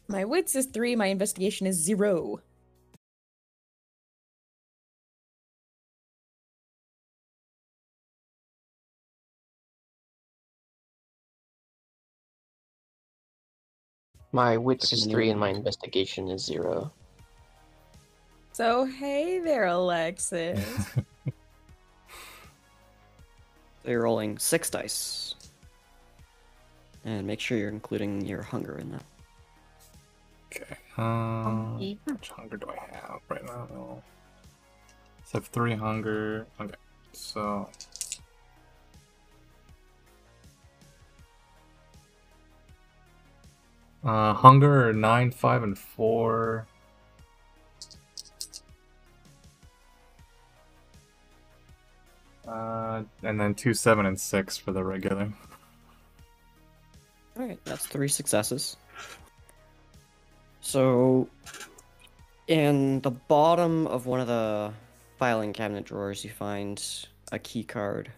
My wits is 3, my investigation is 0. My wits is 3 and my investigation is 0. So, hey there, Alexis. So you're rolling 6 dice. And make sure you're including your hunger in that. Okay. Okay. Which hunger do I have right now? So I have 3 hunger. Okay. So hunger 9, 5, and 4. And then 2, 7, and 6 for the regular. Alright, that's 3 successes. So, in the bottom of one of the filing cabinet drawers, you find a key card.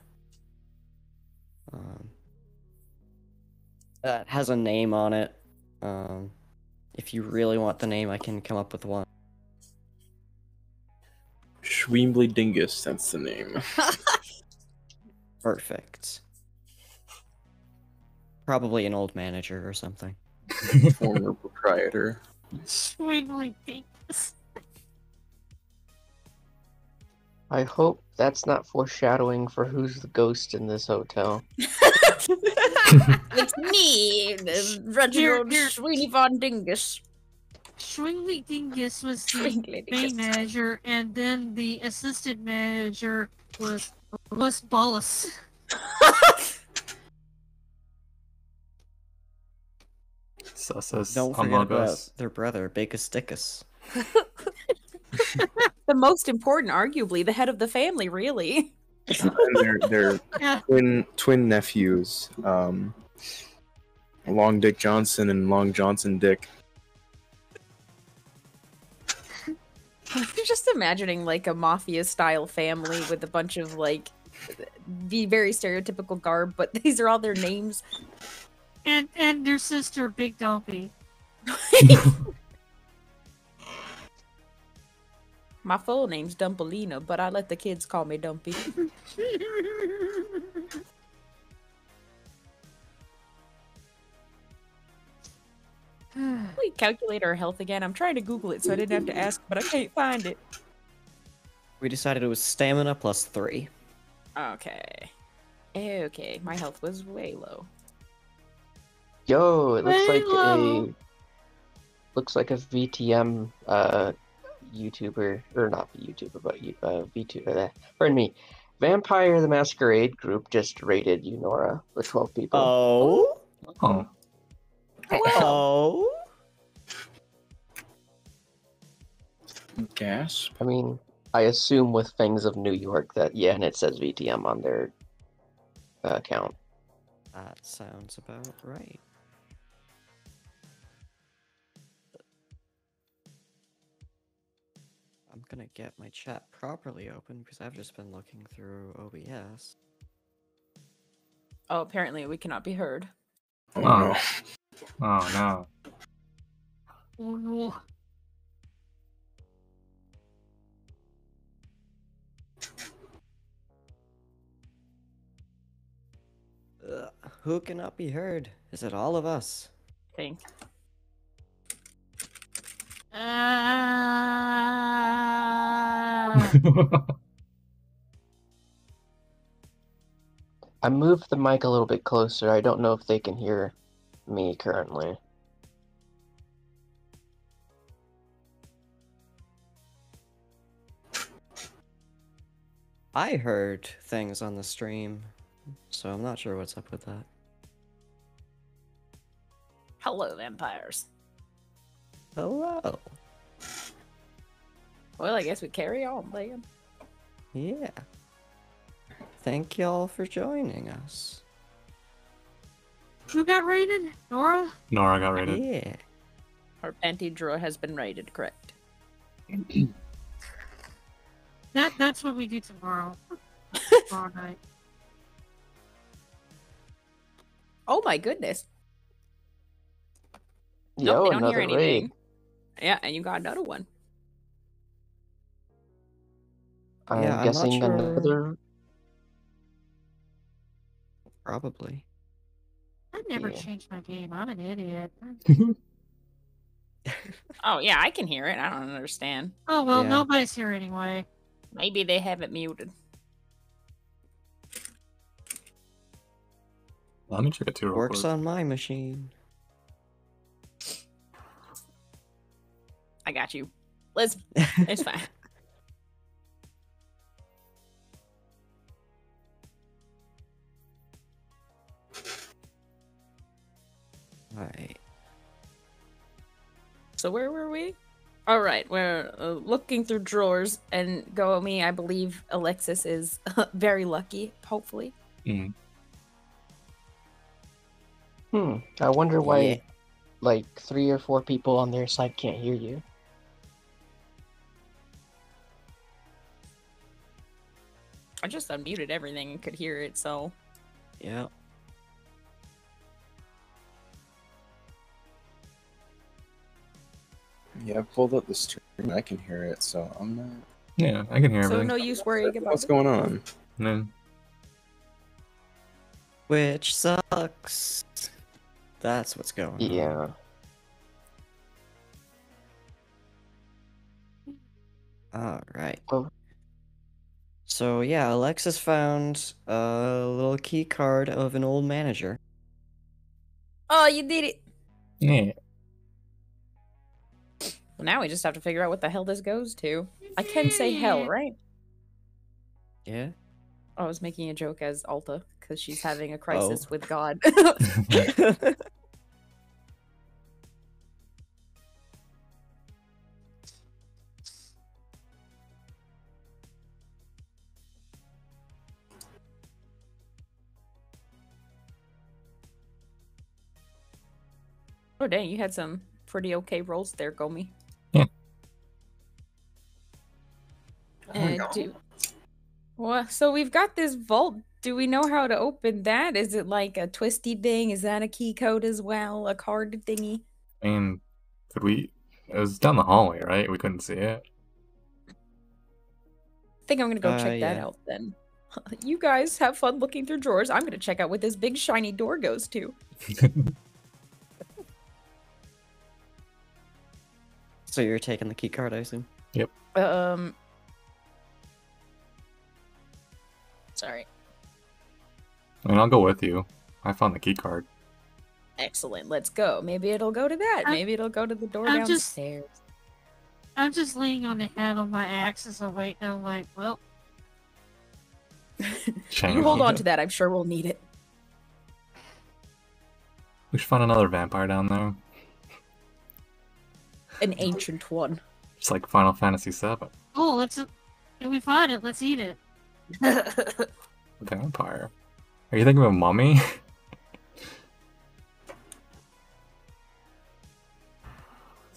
That has a name on it. If you really want the name, I can come up with one. Schweembly Dingus, that's the name. Perfect. Probably an old manager or something. Former proprietor. Swingly dingus. I hope that's not foreshadowing for who's the ghost in this hotel. It's me, Reginald Here. Sweeney Von Dingus. Swingly Dingus was the Swingly main Dingus. manager, and then the assistant manager was Bolus. Sus Don't forget among about us. their brother, Bacus Dickus. The most important, arguably, the head of the family, really. And they're Yeah. twin nephews. Long Dick Johnson and Long Johnson Dick. I'm just imagining like a mafia style family with a bunch of like the very stereotypical garb, but these are all their names. And their sister, Big Dumpy. My full name's Dumpelina, but I let the kids call me Dumpy. We calculate our health again. I'm trying to Google it so I didn't have to ask, but I can't find it. We decided it was stamina plus 3. Okay. Okay, my health was way low. Yo, it looks Way like low. a VTM YouTuber, or not YouTuber, but VTuber. Pardon me. Vampire the Masquerade group just raided you, Nora, with 12 people. Oh? Oh. Oh? Gasp. I mean, I assume with Fangs of New York that, yeah, and it says VTM on their account. That sounds about right. I'm gonna get my chat properly open because I've just been looking through OBS. Oh, apparently we cannot be heard. Oh, Oh. no. Oh no. Oh, no. Who cannot be heard? Is it all of us? I think. Ah. I moved the mic a little bit closer. I don't know if they can hear me currently. I heard things on the stream, so I'm not sure what's up with that. Hello, vampires. Hello. Well, I guess we carry on, then. Yeah. Thank y'all for joining us. Who got raided? Nora? Nora got raided. Yeah. Our panty drawer has been raided, correct? That's what we do tomorrow. Tomorrow night. Oh my goodness. Yo, Nope, they don't hear another raid. anything. Yeah, and you got another one. I'm Yeah, I'm not guessing sure. another. Probably. I never Yeah. changed my game. I'm an idiot. Oh yeah, I can hear it. I don't understand. Oh well, Yeah. nobody's here anyway. Maybe they have it muted. Let me check it too real Works quick. on my machine. I got you. Liz, it's fine. Alright. So where were we? All right, we're looking through drawers, and go me. I believe Alexis is very lucky. Hopefully. Mm. I wonder why, Yeah. like, 3 or 4 people on their side can't hear you. I just unmuted everything and could hear it, so. Yeah. Yeah, I pulled up the stream. I can hear it, so I'm not. Yeah, I can hear So everything. no use worrying about What's it. going on? And then Which sucks. That's what's going on. Yeah. Alright. Oh. So yeah, Alexis found a little key card of an old manager. Oh, you did it. yeah. Well, now we just have to figure out what the hell this goes to. I can say hell, right? Yeah? I was making a joke as Alta because she's having a crisis with God. Oh dang, you had some pretty okay rolls there, Gomi. Yeah. Well, so we've got this vault. Do we know how to open that? Is it like a twisty thing? Is that a key code as well? A card thingy? I mean, could we? It was down the hallway, right? We couldn't see it. I think I'm gonna go check that yeah. out then. You guys have fun looking through drawers. I'm gonna check out what this big shiny door goes to. So you're taking the key card, I assume? Sorry. I mean, I'll go with you. I found the key card. Excellent. Let's go. Maybe it'll go to that. Maybe it'll go to the door downstairs. I'm just leaning on the handle of my axe as I wait. And I'm like, well. You hold on to that. I'm sure we'll need it. We should find another vampire down there. An ancient one. It's like Final Fantasy VII. Oh, if we find it, let's eat it. Vampire. Are you thinking of a mummy?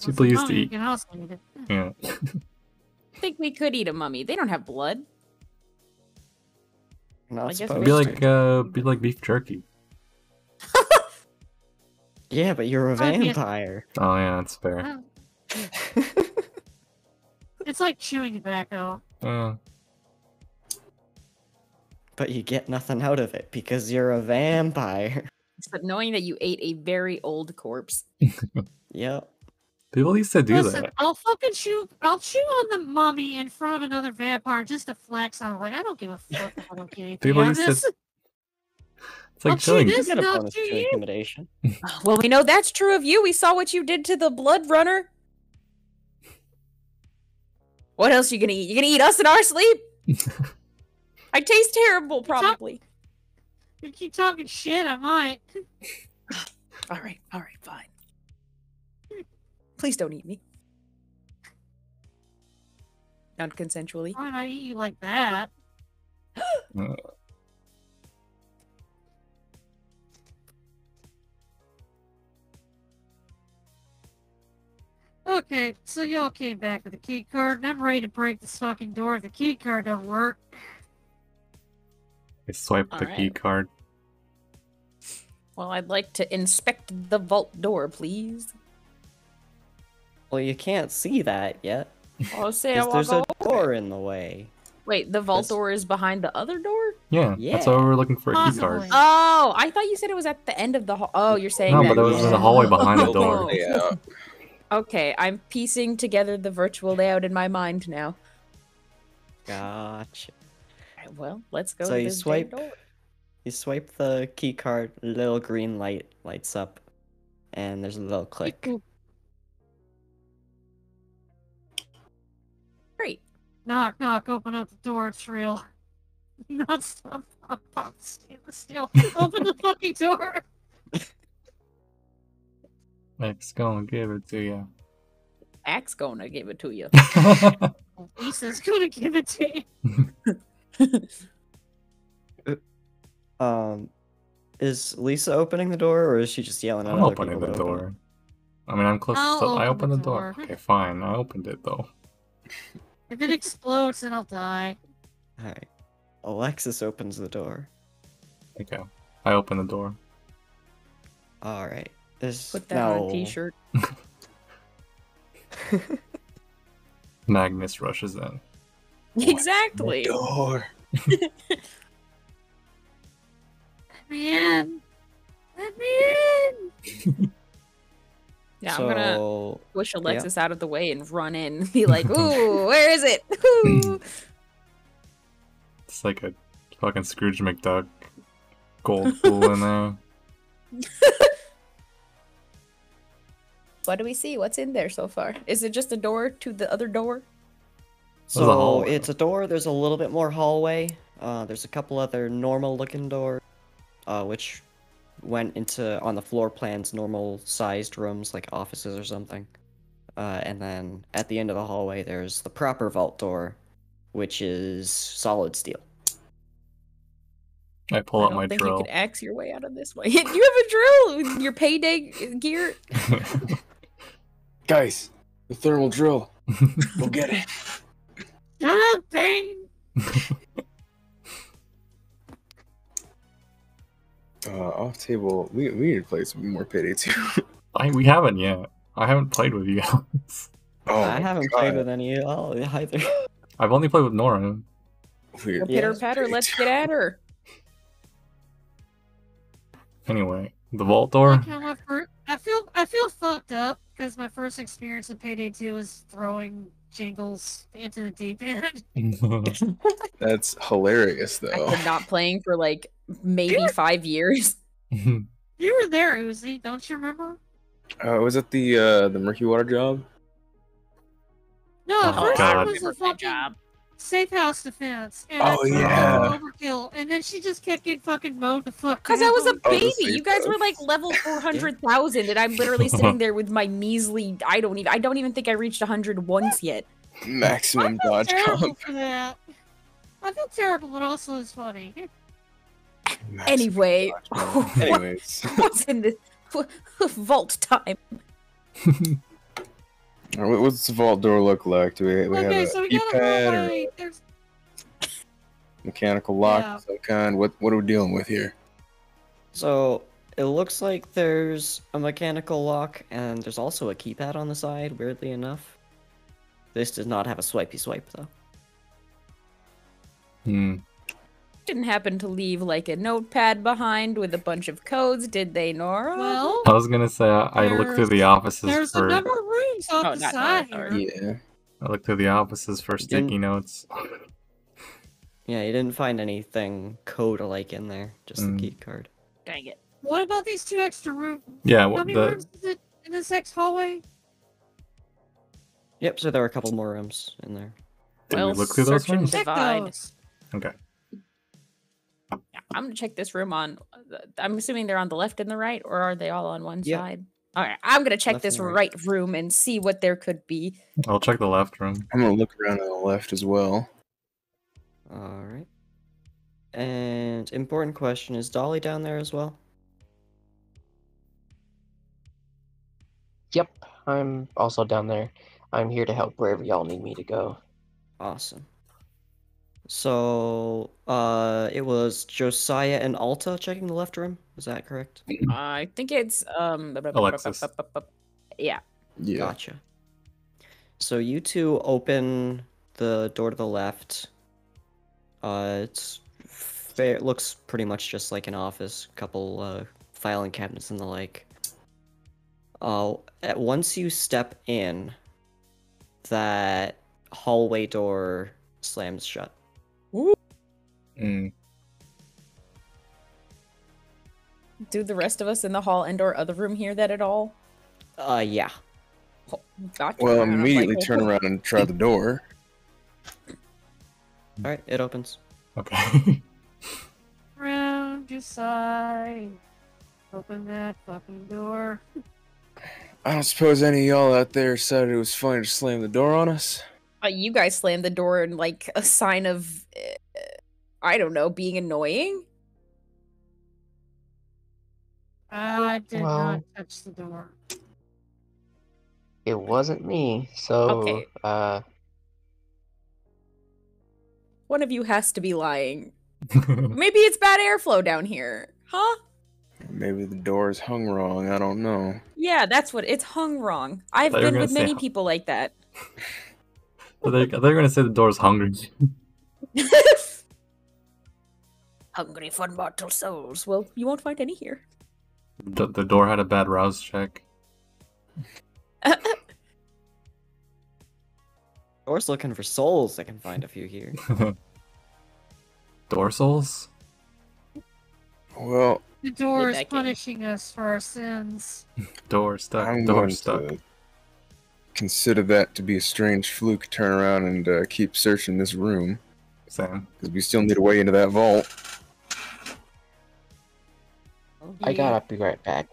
People used to eat. You can also eat it. Yeah. I think we could eat a mummy. They don't have blood. Not I guess supposed Be like beef jerky. Yeah, but you're a Oh, yeah. vampire. Oh yeah, that's fair. It's like chewing tobacco. But you get nothing out of it because you're a vampire. Except knowing that you ate a very old corpse. Yep. People used to do Listen, that. I'll chew on the mummy in front of another vampire just to flex on. Like, I don't give a fuck if I don't get anything People out of used to- this. It's like I'll chew chilling. You this get a not bonus to to you. intimidation. Well, we know that's true of you. We saw what you did to the blood runner. What else are you gonna eat? You gonna eat us in our sleep? I taste terrible, probably. You keep talking shit, I might. All right, fine. Please don't eat me. Non-consensually. Why not eat you like that? Okay, so y'all came back with the key card, and I'm ready to break this fucking door if the key card don't work. I swiped the key Alright. card. Well, I'd like to inspect the vault door, please. Well, you can't see that yet. I'll say Because there's a go. door in the way. Wait, the vault This- door is behind the other door? Yeah, that's why Yeah. we were looking for a key Possibly. card. Oh, I thought you said it was at the end of the hall. Oh, you're saying No, that. but it was in the hallway behind the door. Yeah. Okay, I'm piecing together the virtual layout in my mind now. Gotcha. Alright, well, let's go So to you this swipe- door. You swipe the key card, a little green light lights up, and there's a little click. Great. Knock, knock, open up the door, it's real. Not stop, still. Open the fucking door! X gonna give it to you. Axe gonna give it to you. Lisa's gonna give it to you. Is Lisa opening the door, or is she just yelling at I'm other opening people the to open door. I mean, I'm close. I'll To, I open opened the the door. door. Okay, fine. I opened it though. If it explodes, then I'll die. it? Alright. Alexis opens the door. Okay, I opened the door. Alright. There's Put that on no... a t-shirt. Magnus rushes in. Exactly. Door. Let me in! Let me in! Yeah, so... I'm gonna push Alexis out of the way and run in and be like, ooh, where is it? Ooh. It's like a fucking Scrooge McDuck gold pool in there. What do we see? What's in there so far? Is it just a door to the other door? There's a So hallway. it's a door, there's a little bit more hallway. There's a couple other normal looking doors, which went into, on the floor plans, normal sized rooms like offices or something. And then at the end of the hallway there's the proper vault door, which is solid steel. I pull I out don't my think you drill. could axe your way out of this way. You have a drill with your payday gear. Guys, the thermal drill. Go get it. Shut up, Bane! Off table. We need to play some more Payday 2. We haven't yet. I haven't played with you guys. Oh, I my haven't God. played with any either. I've only played with Nora. Weird. Yeah. Pitter patter, let's get at her. Anyway, The vault door? Like how I feel fucked up because my first experience in Payday 2 was throwing jingles into the deep end. That's hilarious, though. I've been not playing for like maybe 5 years. You were there, Uzi, don't you remember? Was it the murky water job? No, the Oh, first God. one was a fucking safe house defense. And Oh, that's yeah. overkill. And then she just kept getting fucking mowed the fuck Because I was a down. Oh, the baby. safe You guys were house. like level 400,000, and I'm literally sitting there with my measly. I don't even think I reached 100 once yet. Maximum I feel dodge terrible comp. for that. I feel terrible, but also it's funny. Maximum Anyway, dodge comp. Anyways. what's in this vault time? What's the vault door look like? Do we have Okay, a so we got a keypad or hallway. a There's mechanical lock Yeah. of some kind? What are we dealing with here? So it looks like there's a mechanical lock, and there's also a keypad on the side, weirdly enough. This does not have a swipey swipe, though. Didn't happen to leave like a notepad behind with a bunch of codes, did they, Nora? well, I was gonna say I looked through the offices there's a for number of rooms off Oh, the not side Nora, here. sorry. Yeah. I looked through the offices for sticky notes. Yeah, you didn't find anything code-alike in there, just the key card. Dang it. What about these two extra rooms? Yeah, How what many the rooms is it in this X hallway? Yep, so there are a couple more rooms in there. did Well, we look through those search and rooms? Check divide. those. Okay. Yeah, I'm gonna check this room on. I'm assuming they're on the left and the right, or are they all on one Yep. side? All right, I'm gonna check Left this and right. right room and see what there could be. I'll check the left room. I'm gonna look around on the left as well. Alright. And important question, is Dolly down there as well? Yep, I'm also down there. I'm here to help wherever y'all need me to go. Awesome. So, it was Josiah and Alta checking the left room? Is that correct? I think it's Alexis. Yeah. Yeah. Gotcha. So you two open the door to the left. It looks pretty much just like an office, couple filing cabinets and the like. Once you step in, that hallway door slams shut. Mm. Do the rest of us in the hall and/or other room hear that at all? Yeah. Oh, gotcha. Well, And I'm immediately like, turn around and try the door. Alright, it opens. Okay. Round your side. Open that fucking door. I don't suppose any of y'all out there decided it was funny to slam the door on us? You guys slammed the door in like a sign of, I don't know, being annoying. I did Well- not touch the door. It wasn't me, so Okay. One of you has to be lying. Maybe it's bad airflow down here, huh? Maybe the door is hung wrong. I don't know. Yeah, that's what it's hung wrong. I've Thought you were been gonna with say many hu- people like that. they're gonna say the door's hungry. Hungry for mortal souls. Well, you won't find any here. The door had a bad rouse check. Door's looking for souls. I can find a few here. Door souls? Well, The door is that game. punishing us for our sins. Door stuck. I'm Door going stuck. to consider that to be a strange fluke. Turn around and keep searching this room Same. because we still need a way into that vault. I gotta be right back.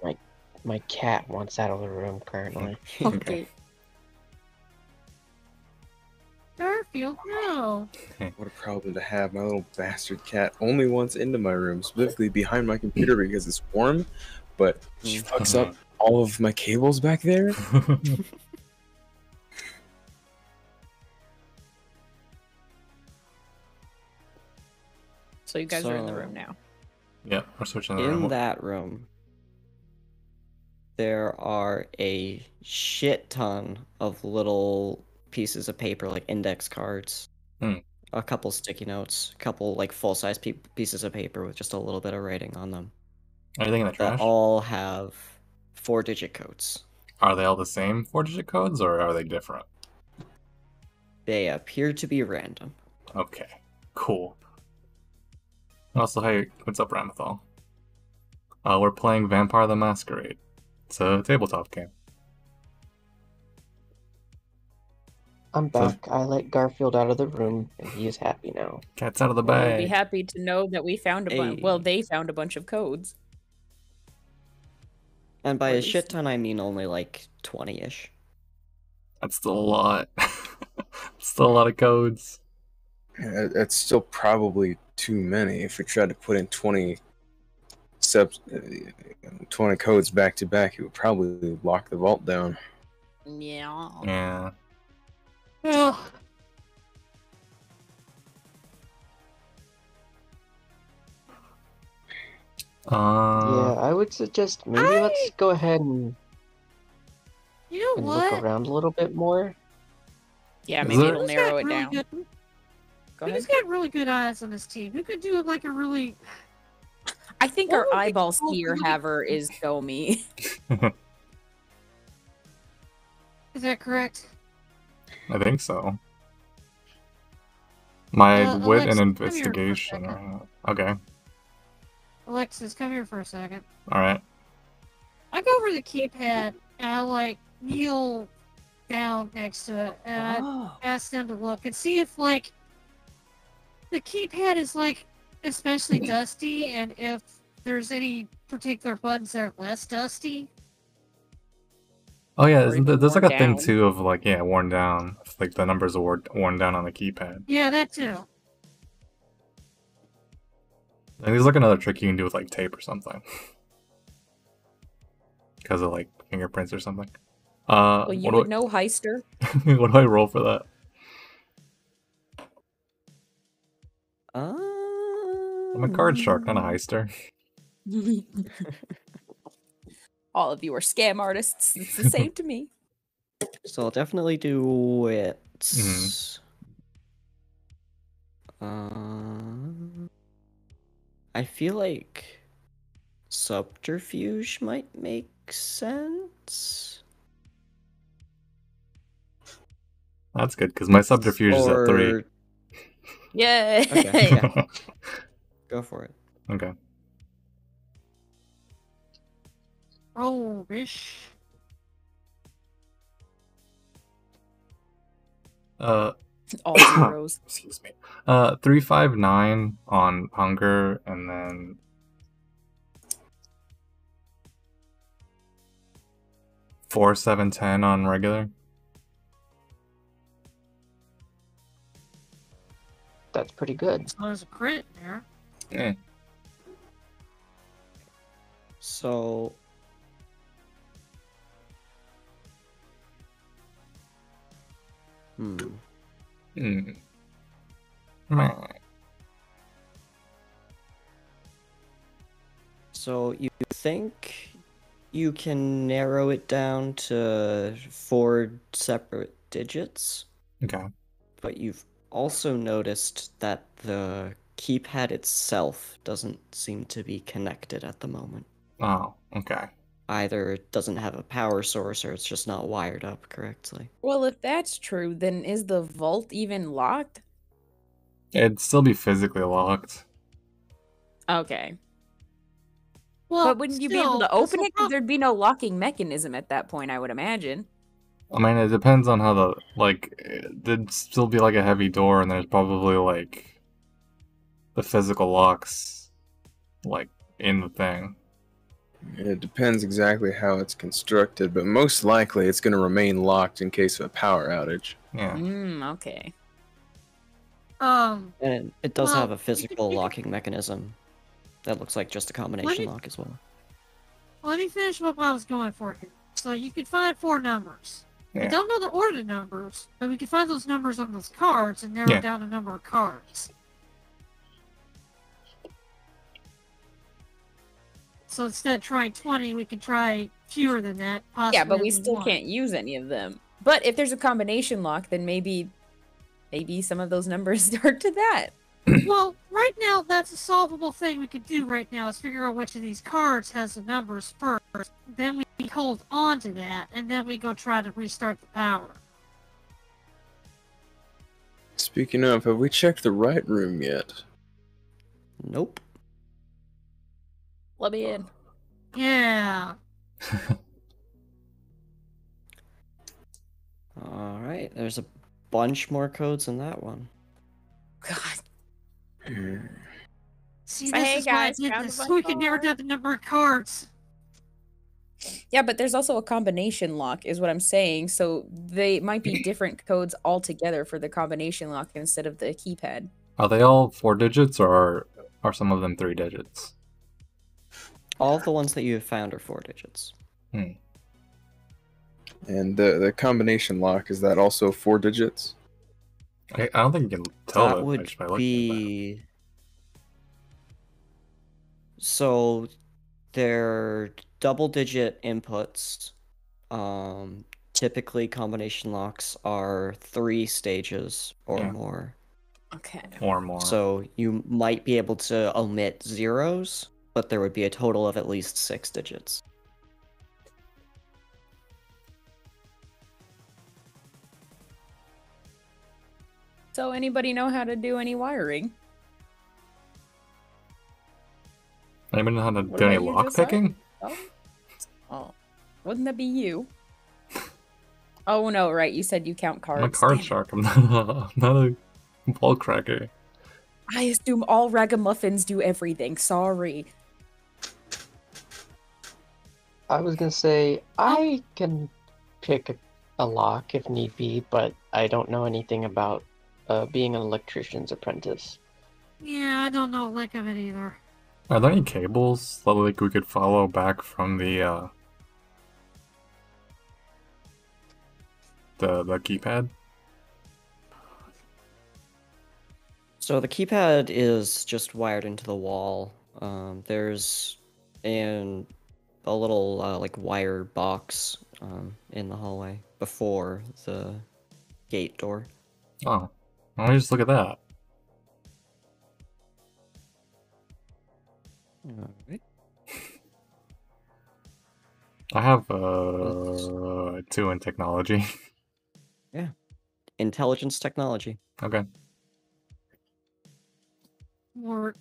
My cat wants out of the room currently. Okay. Garfield, no. What a problem to have. My little bastard cat only wants into my room, specifically behind my computer because it's warm, but she fucks up all of my cables back there. So you guys are in the So- room now. Yeah, we're switching the In room. that room, there are a shit ton of little pieces of paper, like index cards, Hmm. a couple sticky notes, a couple like full-size pieces of paper with just a little bit of writing on them. Anything in the that trash? all have 4-digit codes. Are they all the same 4-digit codes, or are they different? They appear to be random. Okay, cool. Also, hey, what's up, Ramithal? We're playing Vampire the Masquerade. It's a tabletop game. I'm back. I let Garfield out of the room, and he is happy now. Cat's out of the Well, we'll be bag. happy to know that we found a bunch. Hey. Well, they found a bunch of codes. And by Or a at shit least- ton, I mean only like 20-ish. That's still a lot. Still a lot of codes. It's still probably too many. If we tried to put in 20 codes back to back, it would probably lock the vault down. Yeah. Yeah. Ugh. Yeah, I would suggest maybe let's go ahead and You know look what? around a little bit more. Yeah, Is maybe it- it'll Who's narrow got it really down. good? Go Who's ahead. got really good eyes on this team? Who could do like a really? I think What our would we eyeball call seer really- haver is Gomi. Is that correct? I think so. My wit Alexis, and come here for a investigation. second. Okay. Alexis, come here for a second. Alright. I go over to the keypad and I like kneel down next to it and I Oh. ask them to look and see if like the keypad is like especially dusty and if there's any particular buttons that are less dusty. Oh yeah, Or isn't even there, there's like a worn thing down. too of like, yeah, worn down. If, like the numbers are worn down on the keypad. Yeah, that too. I think there's like another trick you can do with like tape or something. Because of like fingerprints or something. Well, you what would do know, Heister. I, what do I roll for that? I'm a card shark, not a heister. All of you are scam artists. It's the same to me. So I'll definitely do wits. I feel like subterfuge might make sense. That's good, because my subterfuge is at 3. Or Yay! Okay, yeah. Go for it. Okay. Oh, bish. All zeros. Excuse me. 359 on hunger, and then 4710 on regular. That's pretty good. So there's a crit in there. Yeah. So So you think you can narrow it down to 4 separate digits, Okay. but you've also noticed that the keypad itself doesn't seem to be connected at the moment. Oh, okay. Either it doesn't have a power source or it's just not wired up correctly. Well, if that's true, then is the vault even locked? It'd still be physically locked. Okay. Well, But wouldn't you be able still, to open this'll it? Because there'd be no locking mechanism at that point, I would imagine. I mean, it depends on how the, like, there'd still be like a heavy door, and there's probably like the physical locks, like, in the thing. It depends exactly how it's constructed, but most likely it's going to remain locked in case of a power outage. Yeah. Okay. And it does Well, have a you could- physical you could- locking mechanism that looks like just a combination lock as well. Let me finish what I was going for here. So you can find 4 numbers. Yeah. We don't know the order of numbers, but we can find those numbers on those cards and narrow Yeah. down the number of cards. So instead of trying 20, we can try fewer than that. Possibly Yeah, but we only still 1. can't use any of them. But if there's a combination lock, then maybe some of those numbers start to that. Well, right now, that's a solvable thing we could do right now is figure out which of these cards has the numbers first. Then we hold on to that, and then we go try to restart the power. Speaking of, have we checked the right room yet? Nope. Let me in. Yeah. Alright, there's a bunch more codes in that one. God. See, So, this hey, is why I guys, did found a this. bunch So we could narrow more. down the number of cards. Yeah, but there's also a combination lock, is what I'm saying. So they might be different codes altogether for the combination lock instead of the keypad. Are they all 4 digits, or are some of them 3 digits? All of the ones that you have found are 4 digits. Hmm. And the combination lock, is that also 4 digits? I don't think you can tell That that would much by looking at be... So, they're double-digit inputs. Typically, combination locks are 3 stages or Yeah. more. Okay. that. Or more. So, you might be able to omit zeros, but there would be a total of at least 6 digits. So anybody know how to do any wiring? Anybody know how to What do any about you, lock Josiah? picking? Oh. Wouldn't that be you? Oh no, right, you said you count cards. I'm a card Damn it. shark. I'm not a ball cracker. I assume all ragamuffins do everything. Sorry. I was gonna say I can pick a lock if need be, but I don't know anything about being an electrician's apprentice. Yeah, I don't know a lick of it either. Are there any cables that like we could follow back from the keypad? So the keypad is just wired into the wall. There's a little like wire box in the hallway before the gate door. Oh, why don't we just look at that? Alright. I have 2 in technology. Yeah. Intelligence technology. Okay. Or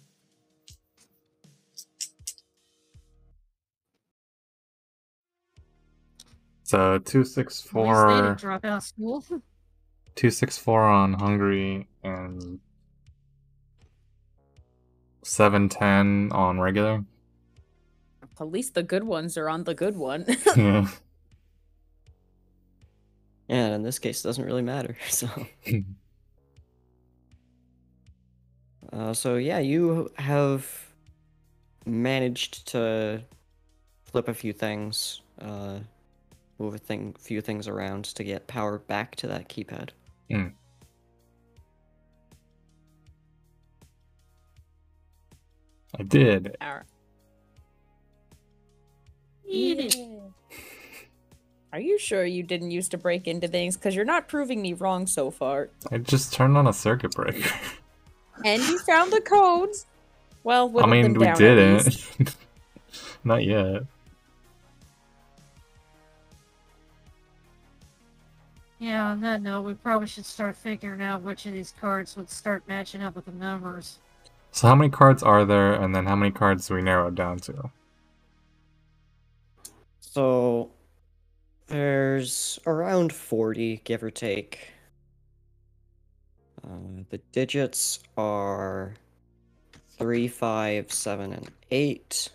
It's at least they 264. didn't drop out of school. 264 on hungry and 710 on regular. At least the good ones are on the good one. Yeah. Yeah, in this case, it doesn't really matter. So yeah, you have managed to flip a few things, move few things around to get power back to that keypad. Mm. I did. Alright. Eat it. Are you sure you didn't used to break into things? Because you're not proving me wrong so far. I just turned on a circuit breaker. And you found the codes. Well, I whittled mean, them we down at didn't. least. Not yet. Yeah, on that note, we probably should start figuring out which of these cards would start matching up with the numbers. So how many cards are there, and then how many cards do we narrow it down to? So there's around 40, give or take. The digits are 3, 5, 7, and 8.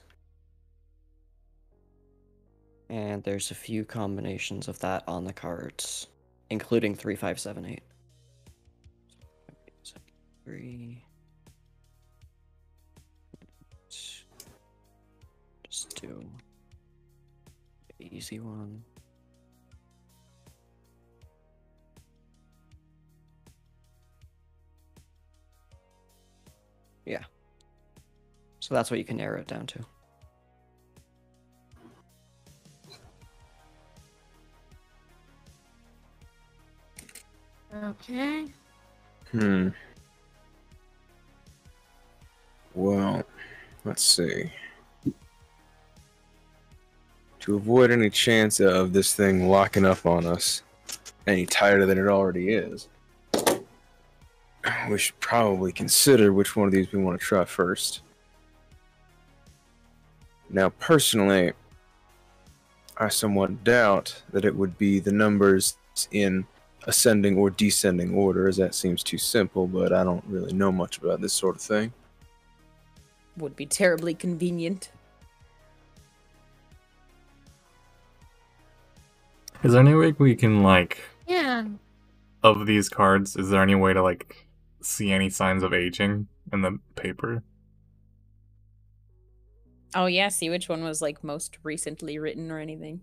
And there's a few combinations of that on the cards, including 3, 5, 7, 8. 3. Just do the easy one. Yeah. So that's what you can narrow it down to. Okay. Well, let's see. To avoid any chance of this thing locking up on us any tighter than it already is, we should probably consider which one of these we want to try first. Now, personally, I somewhat doubt that it would be the numbers in ascending or descending order, as that seems too simple, but I don't really know much about this sort of thing. Would be terribly convenient. Is there any way we can, like, Yeah. of these cards, is there any way to, like, see any signs of aging in the paper? Oh yeah, see which one was like most recently written or anything.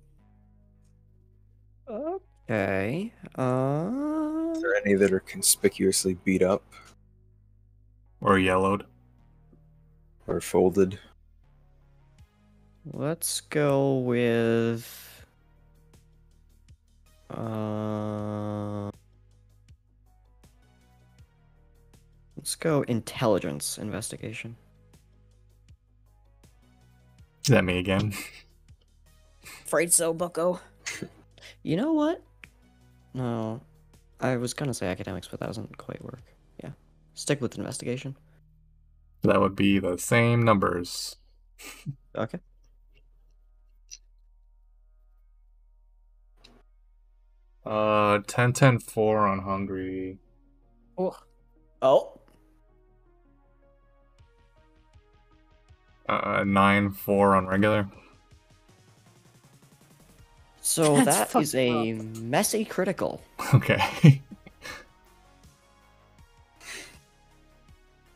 Okay. Is there any that are conspicuously beat up Or yellowed? or folded? Let's go with let's go intelligence investigation. Is that me again? Afraid so, bucko. You know what? No. I was gonna say academics, but that doesn't quite work. Yeah. Stick with investigation. That would be the same numbers. Okay. 10, 10, 4 on hungry. Oh. Oh. 9, 4 on regular. So That's that is fucked a messy critical. Okay.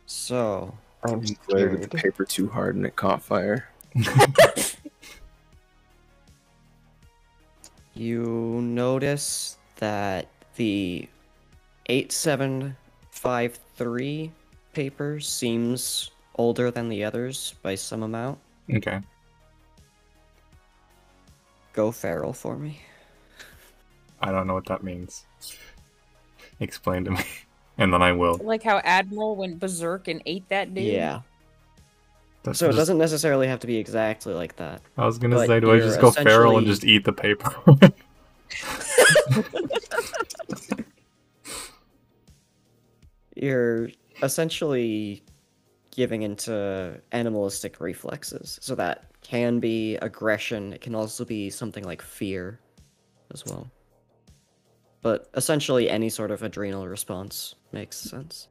So I glared at the paper too hard and it caught fire. you notice that the 8753 paper seems older than the others by some amount. Okay. Go feral for me. I don't know what that means. Explain to me. And then I will. Like how Admiral went berserk and ate that dude. Yeah. That's So it just- doesn't necessarily have to be exactly like that. I was gonna but say, do I you're just go feral and essentially- just eat the paper? You're essentially giving into animalistic reflexes. So that can be aggression. It can also be something like fear as well. But essentially any sort of adrenal response makes sense.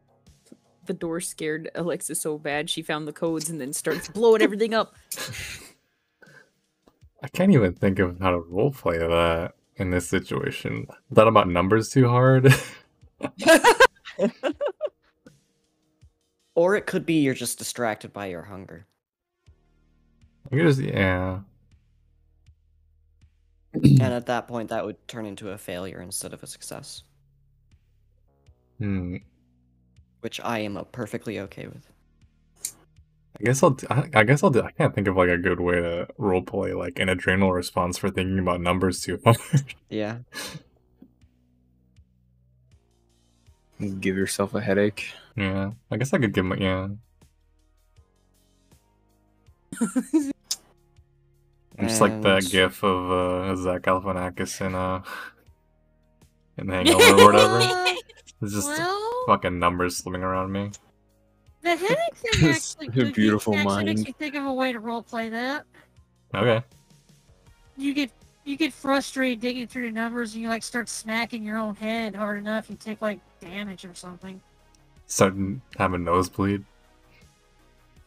The door scared Alexa so bad she found the codes and then starts blowing everything up. I can't even think of how to roleplay that in this situation. Thought about numbers too hard. Or it could be you're just distracted by your hunger. I guess, yeah. And at that point, that would turn into a failure instead of a success. Which I am perfectly okay with. I guess I'll do. I can't think of like a good way to roleplay like an adrenal response for thinking about numbers too hard. Yeah. Give yourself a headache. Yeah, I guess I could give my I'm just like that And- gif of Zach Galifianakis in Hangover or whatever. It's just Well, fucking numbers slipping around me. the headache thing actually Your could beautiful actually makes mind. me think of a way to roleplay that. Okay. You get frustrated digging through the numbers and you like start smacking your own head hard enough, you take like damage or something. Starting to have a nosebleed.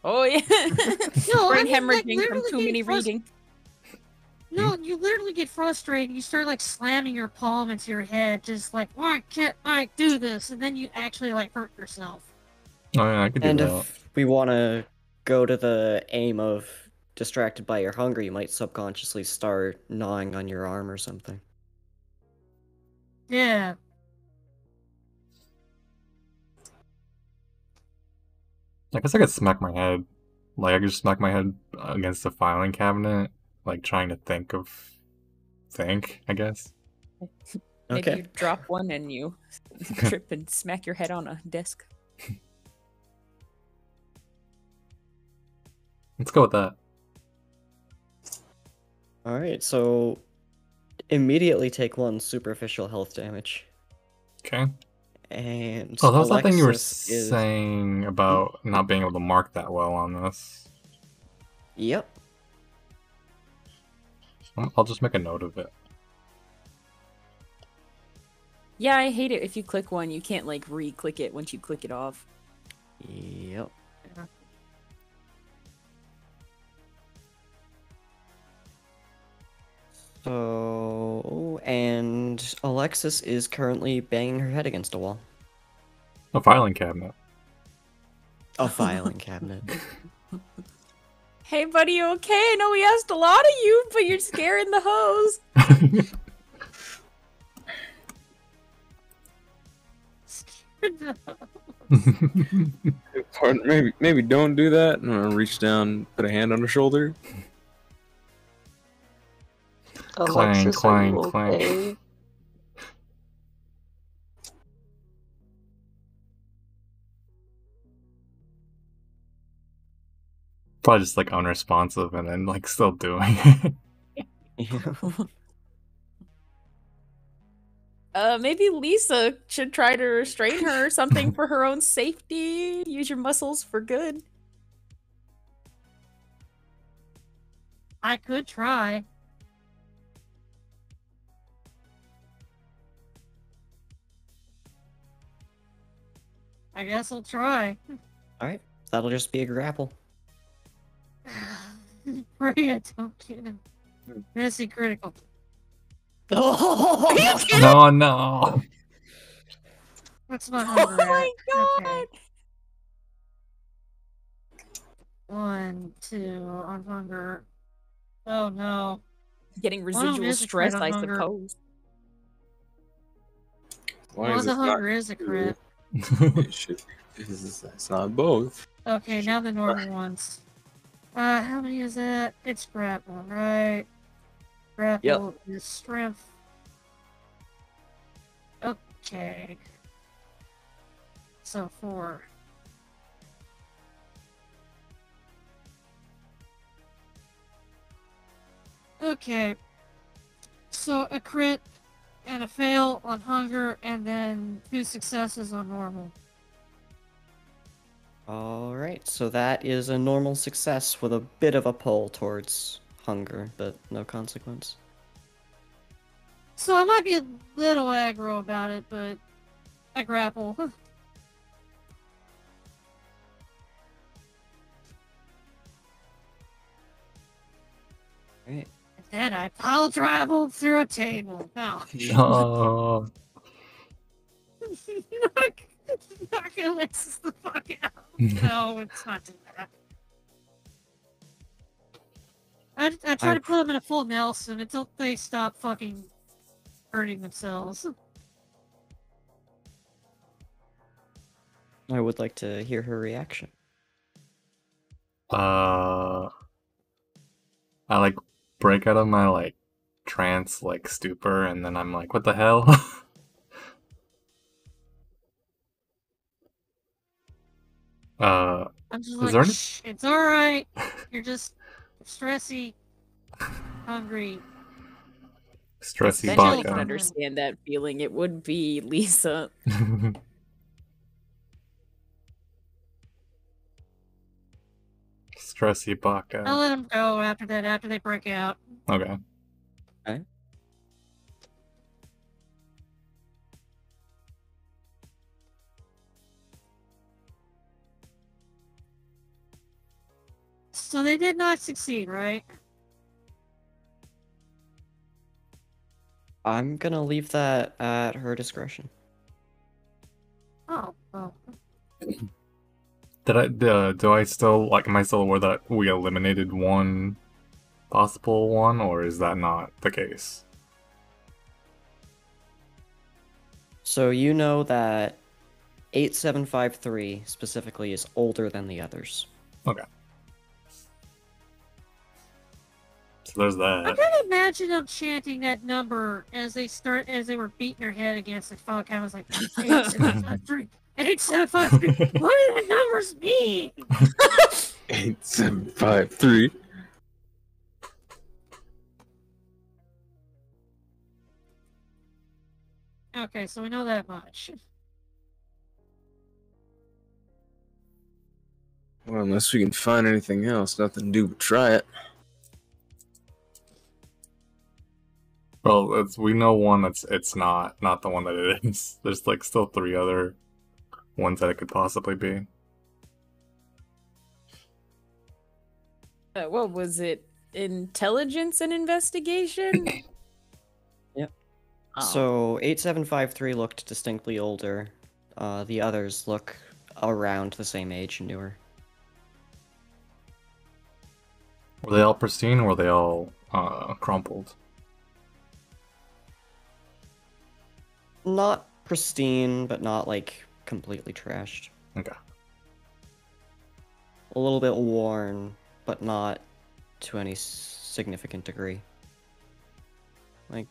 Oh yeah. No, Brain I mean, like, hemorrhaging from literally too many getting frus- reading. No, you literally get frustrated and you start like slamming your palm into your head, just like, why can't I do this? And then you actually like hurt yourself. Oh yeah, I could do And that. if we want to go to the aim of distracted by your hunger, you might subconsciously start gnawing on your arm or something. Yeah. I guess I could smack my head. Like, I could just smack my head against the filing cabinet, like, trying to think, I guess. Maybe Okay. you drop one and you trip and smack your head on a desk. Let's go with that. Alright, so immediately take 1 superficial health damage. Okay. And Oh, that was that thing you were Alexis is... saying about not being able to mark that well on this. Yep. I'll just make a note of it. Yeah, I hate it if you click one, you can't like re-click it once you click it off. Yep. So, and Alexis is currently banging her head against a wall. A filing cabinet. A filing cabinet. Hey, buddy, you okay? I know we asked a lot of you, but you're scaring the hose. Pardon, maybe don't do that. I'm gonna reach down, put a hand on her shoulder. Clang, Alexis, clang, are you clang. okay? Probably just like unresponsive and then like still doing it. Maybe Lisa should try to restrain her or something for her own safety. Use your muscles for good. I could try. I guess I'll try. Alright, that'll just be a grapple. Pray I don't get him. Messy critical. Oh! No, no. What's my Oh hunger my at? god! Okay. 1, 2 on hunger. Oh no. Getting One of 'em residual is a stress, crit on I hunger. suppose. Why Well, is the it not? hunger is a crit. It should. It's not both. Okay, now the normal ones. How many is that? It's grapple, right? Grapple is strength. Okay. So 4. Okay. So a crit and a fail on hunger, and then 2 successes on normal. Alright, so that is a normal success with a bit of a pull towards hunger, but no consequence. So I might be a little aggro about it, but I grapple. Alright. And then I pile travel through a table. No. No. Knock Alexis the fuck out. No, it's not doing that. I try to put them in a full Nelson until they stop fucking hurting themselves. I would like to hear her reaction. I like break out of my like trance like stupor and then I'm like, what the hell? I'm just Is like, there any- shh, it's alright. You're just stressy, hungry. Stressy Benji Baka. can baka. understand that feeling. It would be Lisa. Stressy I'll baka. let them go after that, after they break out. Okay. Okay. So they did not succeed, right? I'm gonna leave that at her discretion. Oh, well. Do I still like? Am I still aware that we eliminated one possible one, or is that not the case? So you know that 8753 specifically is older than the others. Okay. So there's I that. can imagine them chanting that number as they were beating their head against the fuck. I was like, 8, 7, 5, 3, 8753. What do the numbers mean? 8753. Okay, so we know that much. Well, unless we can find anything else, nothing to do but try it. Well, we know one it's not the one that it is. There's like still 3 other ones that it could possibly be. What was it? Intelligence and investigation? Yep. Oh. So 8753 looked distinctly older. The others look around the same age, newer. Were they all pristine or were they all crumpled? Not pristine, but not like completely trashed. Okay. A little bit worn, but not to any significant degree. Like,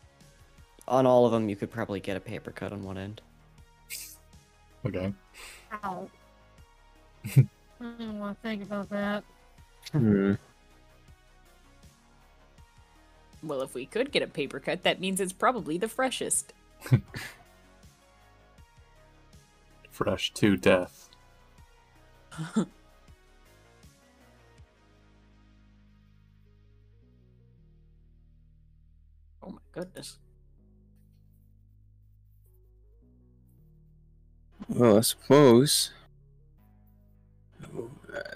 on all of them, you could probably get a paper cut on one end. Okay. Ow. I don't want to think about that. Well, if we could get a paper cut, that means it's probably the freshest. Fresh to death. Oh my goodness. Well, I suppose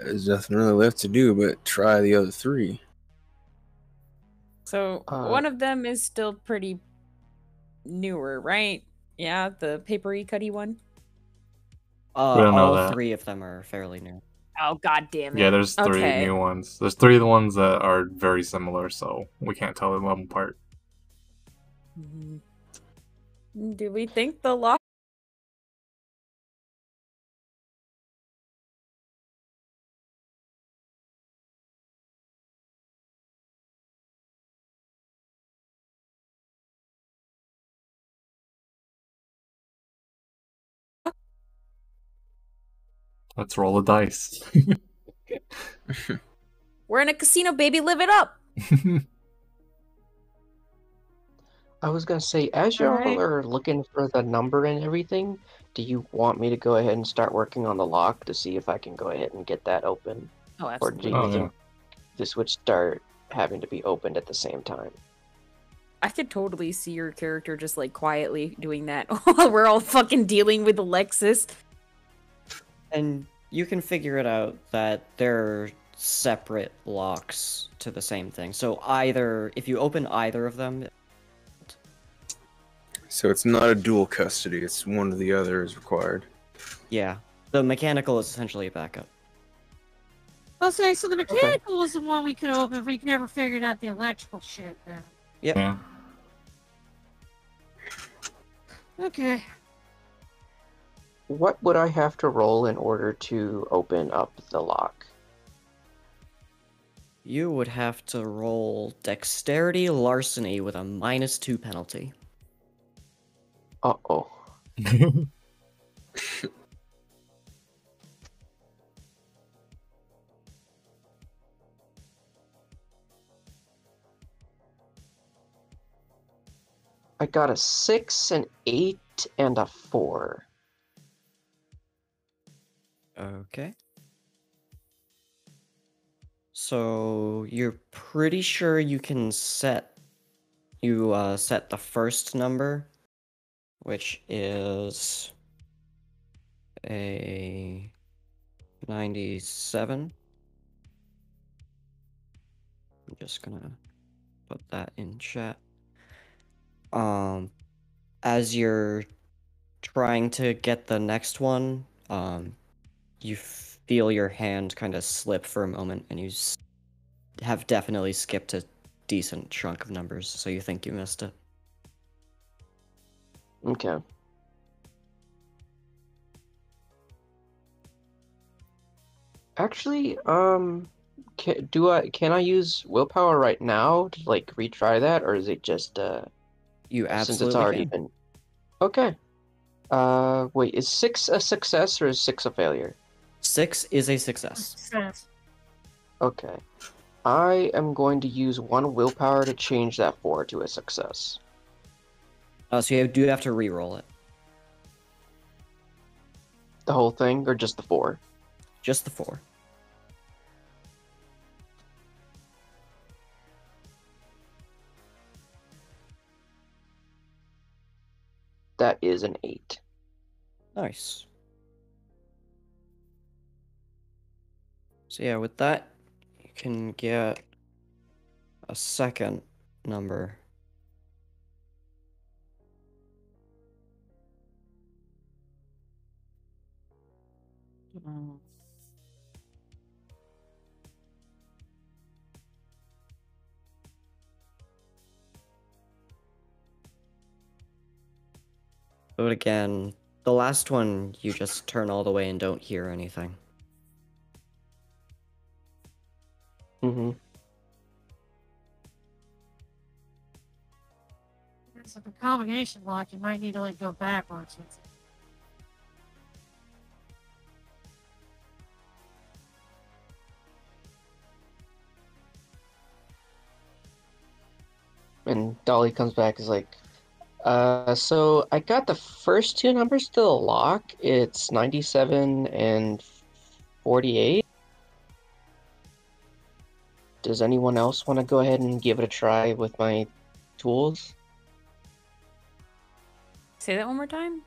there's nothing really left to do but try the other 3. So one of them is still pretty newer, right? Yeah, the papery cutty one. We don't know All that. 3 of them are fairly new. Oh god damn it. Yeah, there's 3 Okay. new ones. There's 3 of the ones that are very similar, so we can't tell them apart. Do we think the lock? Let's roll a dice. We're in a casino, baby. Live it up. I was gonna say, as y'all Alright. are looking for the number and everything, do you want me to go ahead and start working on the lock to see if I can go ahead and get that open? Oh, Or do absolutely. you Oh, think this would start having to be opened at the same time? I could totally see your character just like quietly doing that while we're all fucking dealing with Alexis. And you can figure it out that they're separate locks to the same thing. So either, if you open either of them, So it's not a dual custody, it's one or the other is required. yeah, the mechanical is essentially a backup. I'll say, so the mechanical was the one we could open if we never figured out the electrical shit then. Yep. Yeah. Okay. What would I have to roll in order to open up the lock? You would have to roll dexterity larceny with a -2 penalty. Uh-oh. I got a 6, an 8, and a 4. Okay. So you're pretty sure you can set the first number, which is a 97. I'm just gonna put that in chat. As you're trying to get the next one, you feel your hand kind of slip for a moment, and you have definitely skipped a decent chunk of numbers, so you think you missed it. Okay. Actually, can I use willpower right now to like retry that, or is it just You since it's absolutely already can. been? Okay. Wait, is 6 a success or is 6 a failure? 6 is a success. Success. Okay. I am going to use 1 willpower to change that 4 to a success. So you do have to re-roll it. The whole thing, or just the 4? Just the 4. That is an 8. Nice. So yeah, with that, you can get a second number. But again, the last one, you just turn all the way and don't hear anything. Mm-hmm. It's like a combination lock. You might need to like go backwards. And Dolly comes back is like, so I got the first 2 numbers to the lock. It's 97 and 48. Does anyone else want to go ahead and give it a try with my tools? Say that one more time.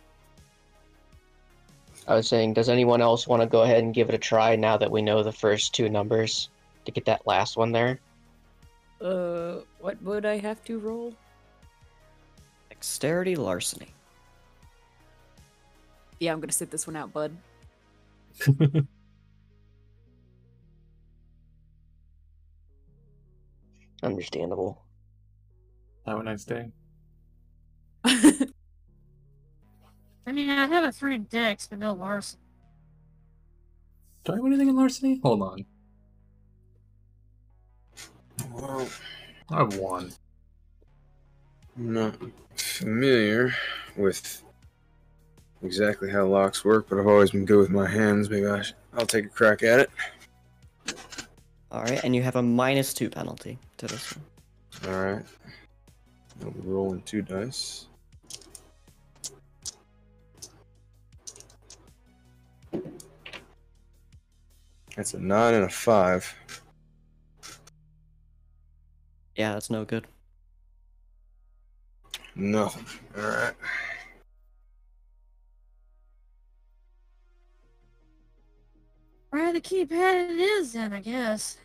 I was saying, does anyone else want to go ahead and give it a try now that we know the first 2 numbers to get that last one there? What would I have to roll? Dexterity larceny. Yeah, I'm gonna sit this one out, bud. Understandable. Have a nice day. I mean, I have a 3 dex, but no larceny. Do I have anything in larceny? Hold on. Well, I have 1. I'm not familiar with exactly how locks work, but I've always been good with my hands. Maybe I'll take a crack at it. Alright, and you have a -2 penalty to this one. Alright. I'll be rolling 2 dice. That's a 9 and a 5. Yeah, that's no good. Nothing. Alright. Where the keypad it is then, I guess.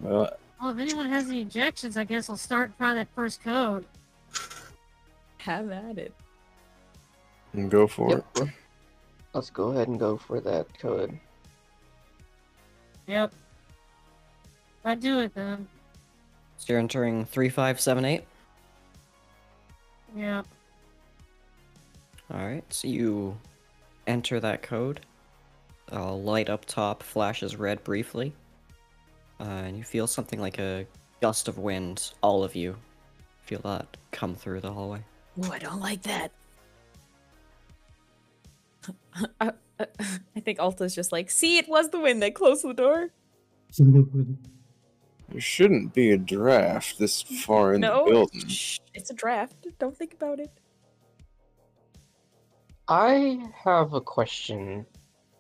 Well, Well, if anyone has any objections, I guess I'll start and try that first code. Have at it. and go for it. Let's go ahead and go for that code. Yep. I do it then. So you're entering 3578. Yep. Alright, so you enter that code. A light up top flashes red briefly. And you feel something like a gust of wind. All of you feel that come through the hallway. Oh, I don't like that. I think Alta's just like, see, it was the wind that closed the door. There shouldn't be a draft this far in the No, building. shh, it's a draft. Don't think about it. I have a question.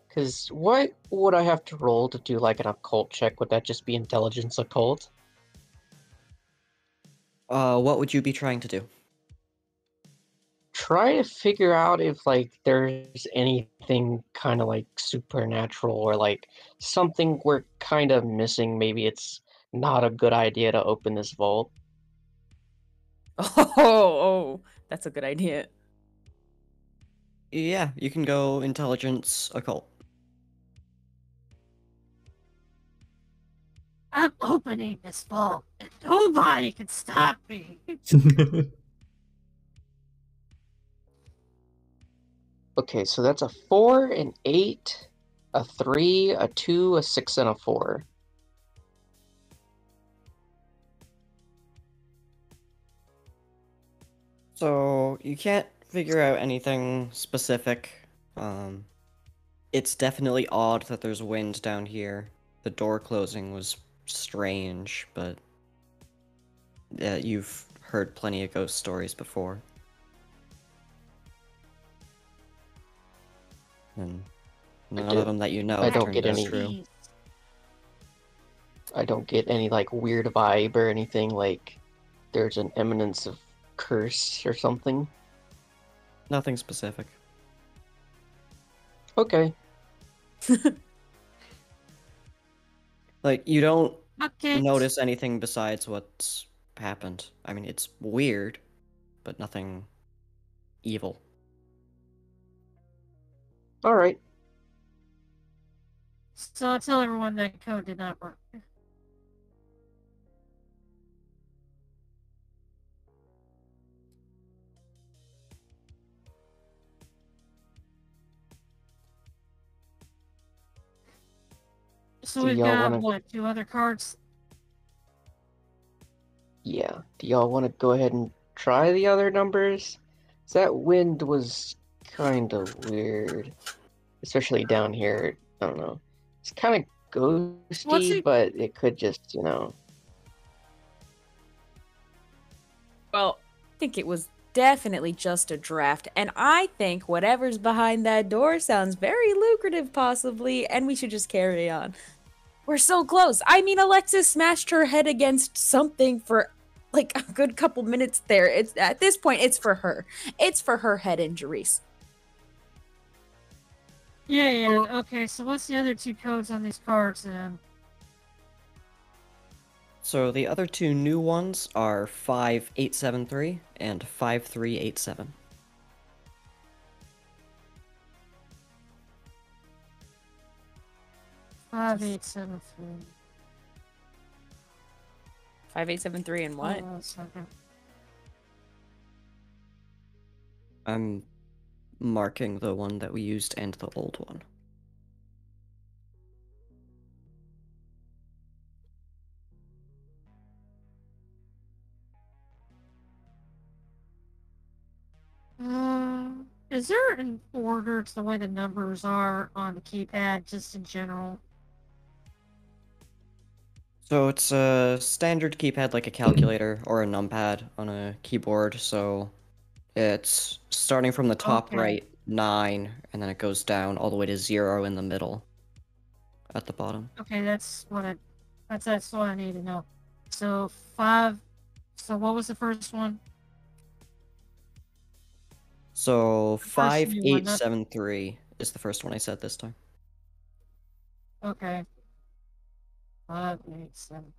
Because what would I have to roll to do like an occult check? Would that just be intelligence occult? What would you be trying to do? Try to figure out if like there's anything kind of like supernatural or like something we're kind of missing. Maybe it's not a good idea to open this vault. Oh, that's a good idea. Yeah, you can go intelligence occult. I'm opening this vault, and nobody can stop me. Okay, so that's a 4, an 8, a 3, a 2, a 6, and a 4. So you can't figure out anything specific. It's definitely odd that there's wind down here. The door closing was strange, but you've heard plenty of ghost stories before. And none of them that you know I have don't turned get out any- true. I don't get any like weird vibe or anything like there's an eminence of curse or something. Nothing specific. Okay. Like, you don't Okay. notice anything besides what's happened. I mean, it's weird, but nothing evil. All right. So I'll tell everyone that code did not work. So Do we've y'all got, wanna- what, 2 other cards? Yeah. Do y'all want to go ahead and try the other numbers? That wind was kind of weird, especially down here. I don't know. It's kind of What's ghosty, it- but it could just, you know. Well, I think it was definitely just a draft, and I think whatever's behind that door sounds very lucrative, possibly, and we should just carry on. We're so close. I mean, Alexis smashed her head against something for like a good couple minutes there. It's at this point, it's for her. It's for her head injuries. Yeah. Okay, so what's the other 2 codes on these cards then? So the other 2 new ones are 5873 and 5387. Five, 8, 7, 3. 5873 and what? Hold on a second. I'm marking the one that we used and the old one. Is there an order to the way the numbers are on the keypad, just in general? So it's a standard keypad like a calculator or a numpad on a keyboard, so it's starting from the top Okay. right, 9, and then it goes down all the way to 0 in the middle at the bottom. Okay, that's what I need to know. So 5. So what was the first one? So first new one, not- 5873 is the first one I said this time. Okay. 5, 8, 7.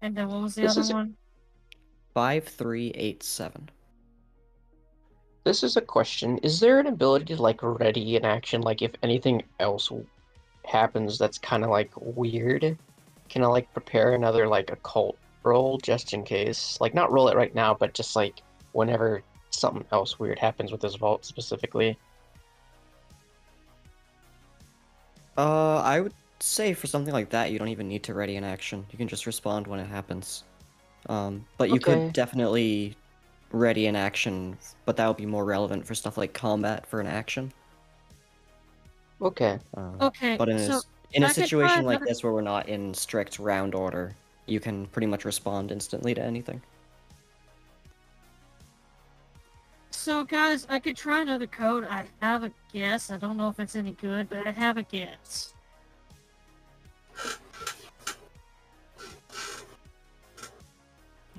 And then what was the This other is a- one? 5387. This is a question. Is there an ability to like ready an action, like if anything else happens that's kind of like weird? Can I like prepare another like occult roll just in case? Like not roll it right now, but just like whenever something else weird happens with this vault specifically. I would say for something like that, you don't even need to ready an action. You can just respond when it happens. But you Okay. could definitely ready an action, but that would be more relevant for stuff like combat for an action. Okay. Okay, But in so in I a could try situation like another- this where we're not in strict round order, you can pretty much respond instantly to anything. So guys, I could try another code. I have a guess. I don't know if it's any good, but I have a guess.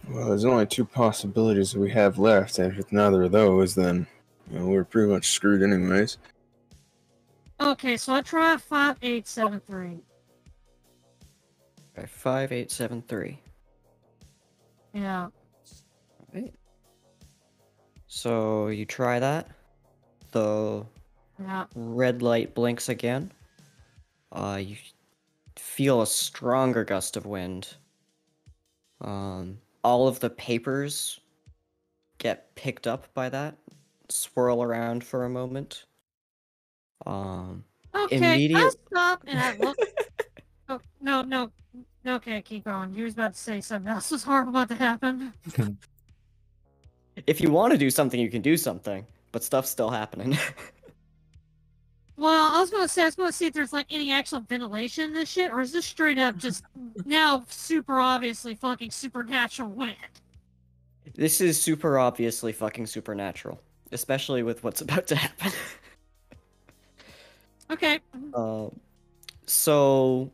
Well, there's only 2 possibilities that we have left, and with neither of those, then we're pretty much screwed anyways. Okay, so I try 5, 8, 7, 3. Okay, 5873. Yeah. Alright. So you try that. The Yeah. red light blinks again. You feel a stronger gust of wind. All of the papers get picked up by that, swirl around for a moment. Okay, Immediate- I stop and I look. Oh, no. Okay, keep going. You was about to say something else was horrible about to happen. If you want to do something, you can do something, but stuff's still happening. Well, I was gonna see if there's like any actual ventilation in this shit, or is this straight up just now super obviously fucking supernatural wind? This is super obviously fucking supernatural, especially with what's about to happen. Okay. So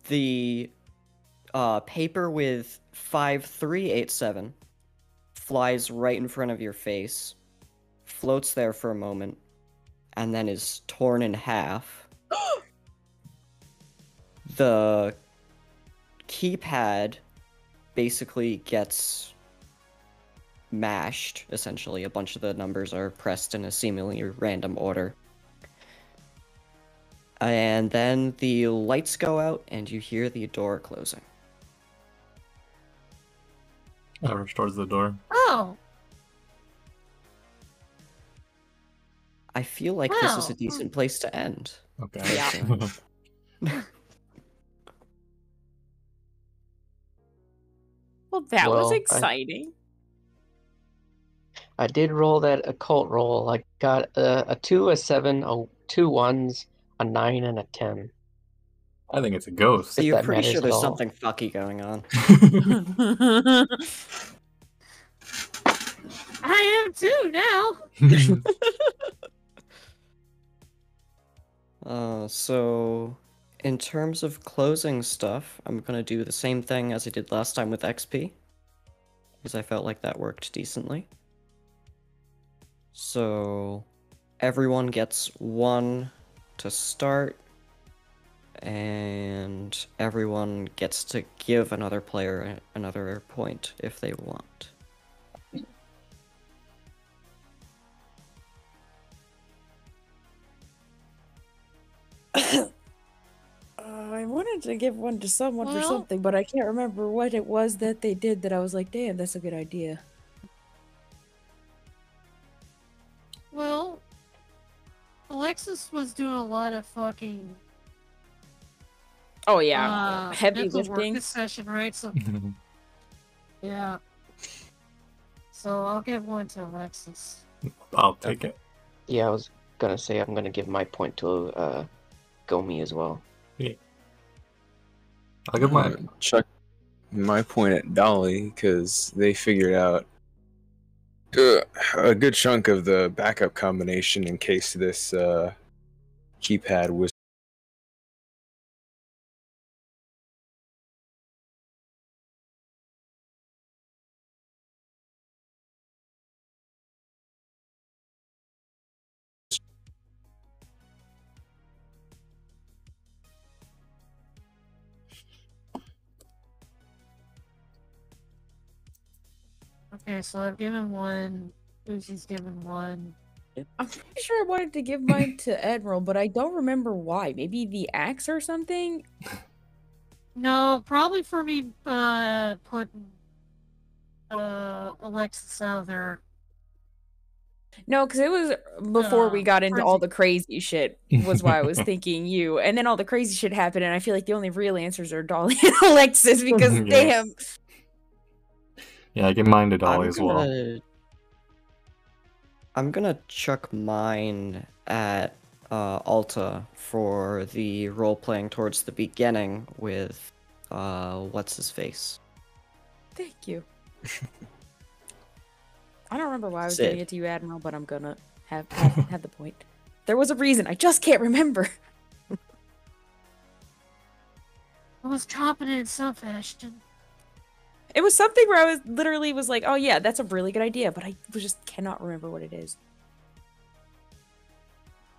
the paper with 5387 flies right in front of your face, floats there for a moment, and then is torn in half. The keypad basically gets mashed, essentially. A bunch of the numbers are pressed in a seemingly random order. And then the lights go out and you hear the door closing. That restores the door. Oh, I feel like this is a Well, decent place to end. Okay. Yeah. Well, that was Well, exciting. I did roll that occult roll. I got a 2, a 7, two ones, a 9, and a 10. I think it's a ghost. So If you're that pretty matters sure at there's all. something fucky going on. I am too now. So in terms of closing stuff, I'm gonna do the same thing as I did last time with XP, because I felt like that worked decently. So everyone gets 1 to start, and everyone gets to give another player another point if they want. I wanted to give one to someone for Well- something, but I can't remember what it was that they did that I was like, damn, that's a good idea. Well, Alexis was doing a lot of fucking Oh yeah, heavy mental work lifting. this session, right? So yeah. So I'll give one to Alexis. I'll take it. Yeah, I was gonna say I'm gonna give my point to Gomi as well. I'll give mine. Chuck my point at Dolly because they figured out a good chunk of the backup combination in case this keypad was. Okay, so I've given one. Uzi's given one. I'm pretty sure I wanted to give mine to Admiral, but I don't remember why. Maybe the axe or something? No, probably for me putting Alexis out there. No, because it was before we got into all the crazy shit was why I was thinking you. And then all the crazy shit happened, and I feel like the only real answers are Dolly and Alexis because Yeah. damn. Yeah, I give mine to Dolly as well. I'm gonna chuck mine at Alta for the role playing towards the beginning with what's his face. Thank you. I don't remember why I was Sid. giving it to you, Admiral, but I'm gonna have the point. There was a reason. I just can't remember. I was confident in some fashion. It was something where I was literally was like, oh yeah, that's a really good idea, but I just cannot remember what it is.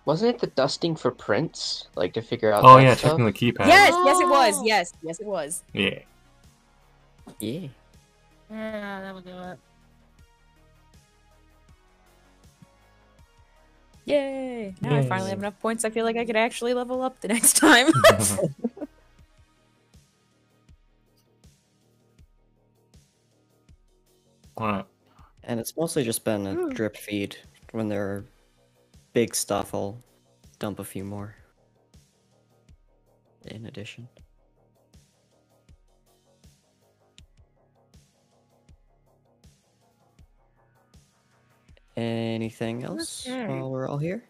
Wasn't it the dusting for prints? Like to figure out Oh that yeah, stuff? checking the keypad. Yes, yes it was. Oh. Yes, yes it was. Yeah. Yeah. Yeah, that would do it. Yay! Now I finally Yay. have enough points. I feel like I could actually level up the next time. Alright. And it's mostly just been a Ooh. drip feed. When there are big stuff, I'll dump a few more. In addition. Anything else Okay. while we're all here?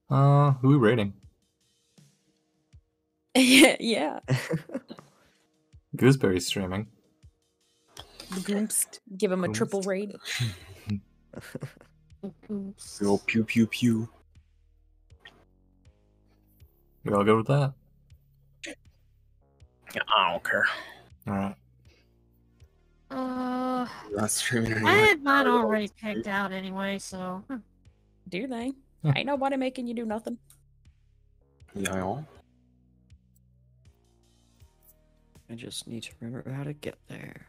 Who we rating? Yeah. Gooseberry's streaming. The Goomst. Give him a Goomst. triple raid. Oops. Go pew pew pew. We all good with that? I don't care. Alright. Uh, Not streaming anyway. I had mine already picked out anyway, so. Do they? Yeah. Ain't nobody making you do nothing. Yeah. I just need to remember how to get there.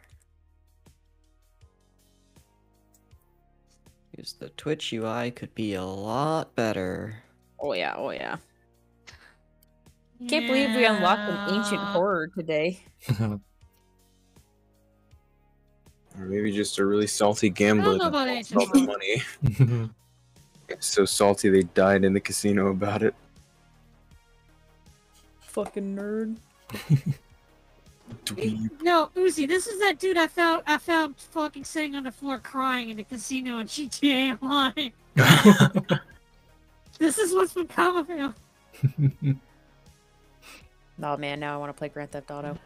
Because the Twitch UI could be a lot better. Oh yeah, oh yeah. Can't believe we unlocked an ancient Yeah. horror today. Or maybe just a really salty I gambler don't know about that ancient lost all the horror. money. It's so salty they died in the casino about it. Fucking nerd. No, Uzi, this is that dude I found fucking sitting on the floor crying in the casino in GTA Online. This is what's become of him. Oh man, now I want to play Grand Theft Auto.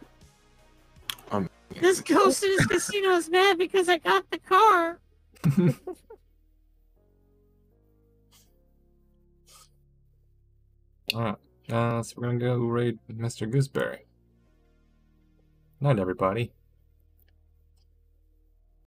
This ghost in his casino is mad because I got the car. Alright. So we're gonna go raid Mr. Gooseberry. Night, everybody.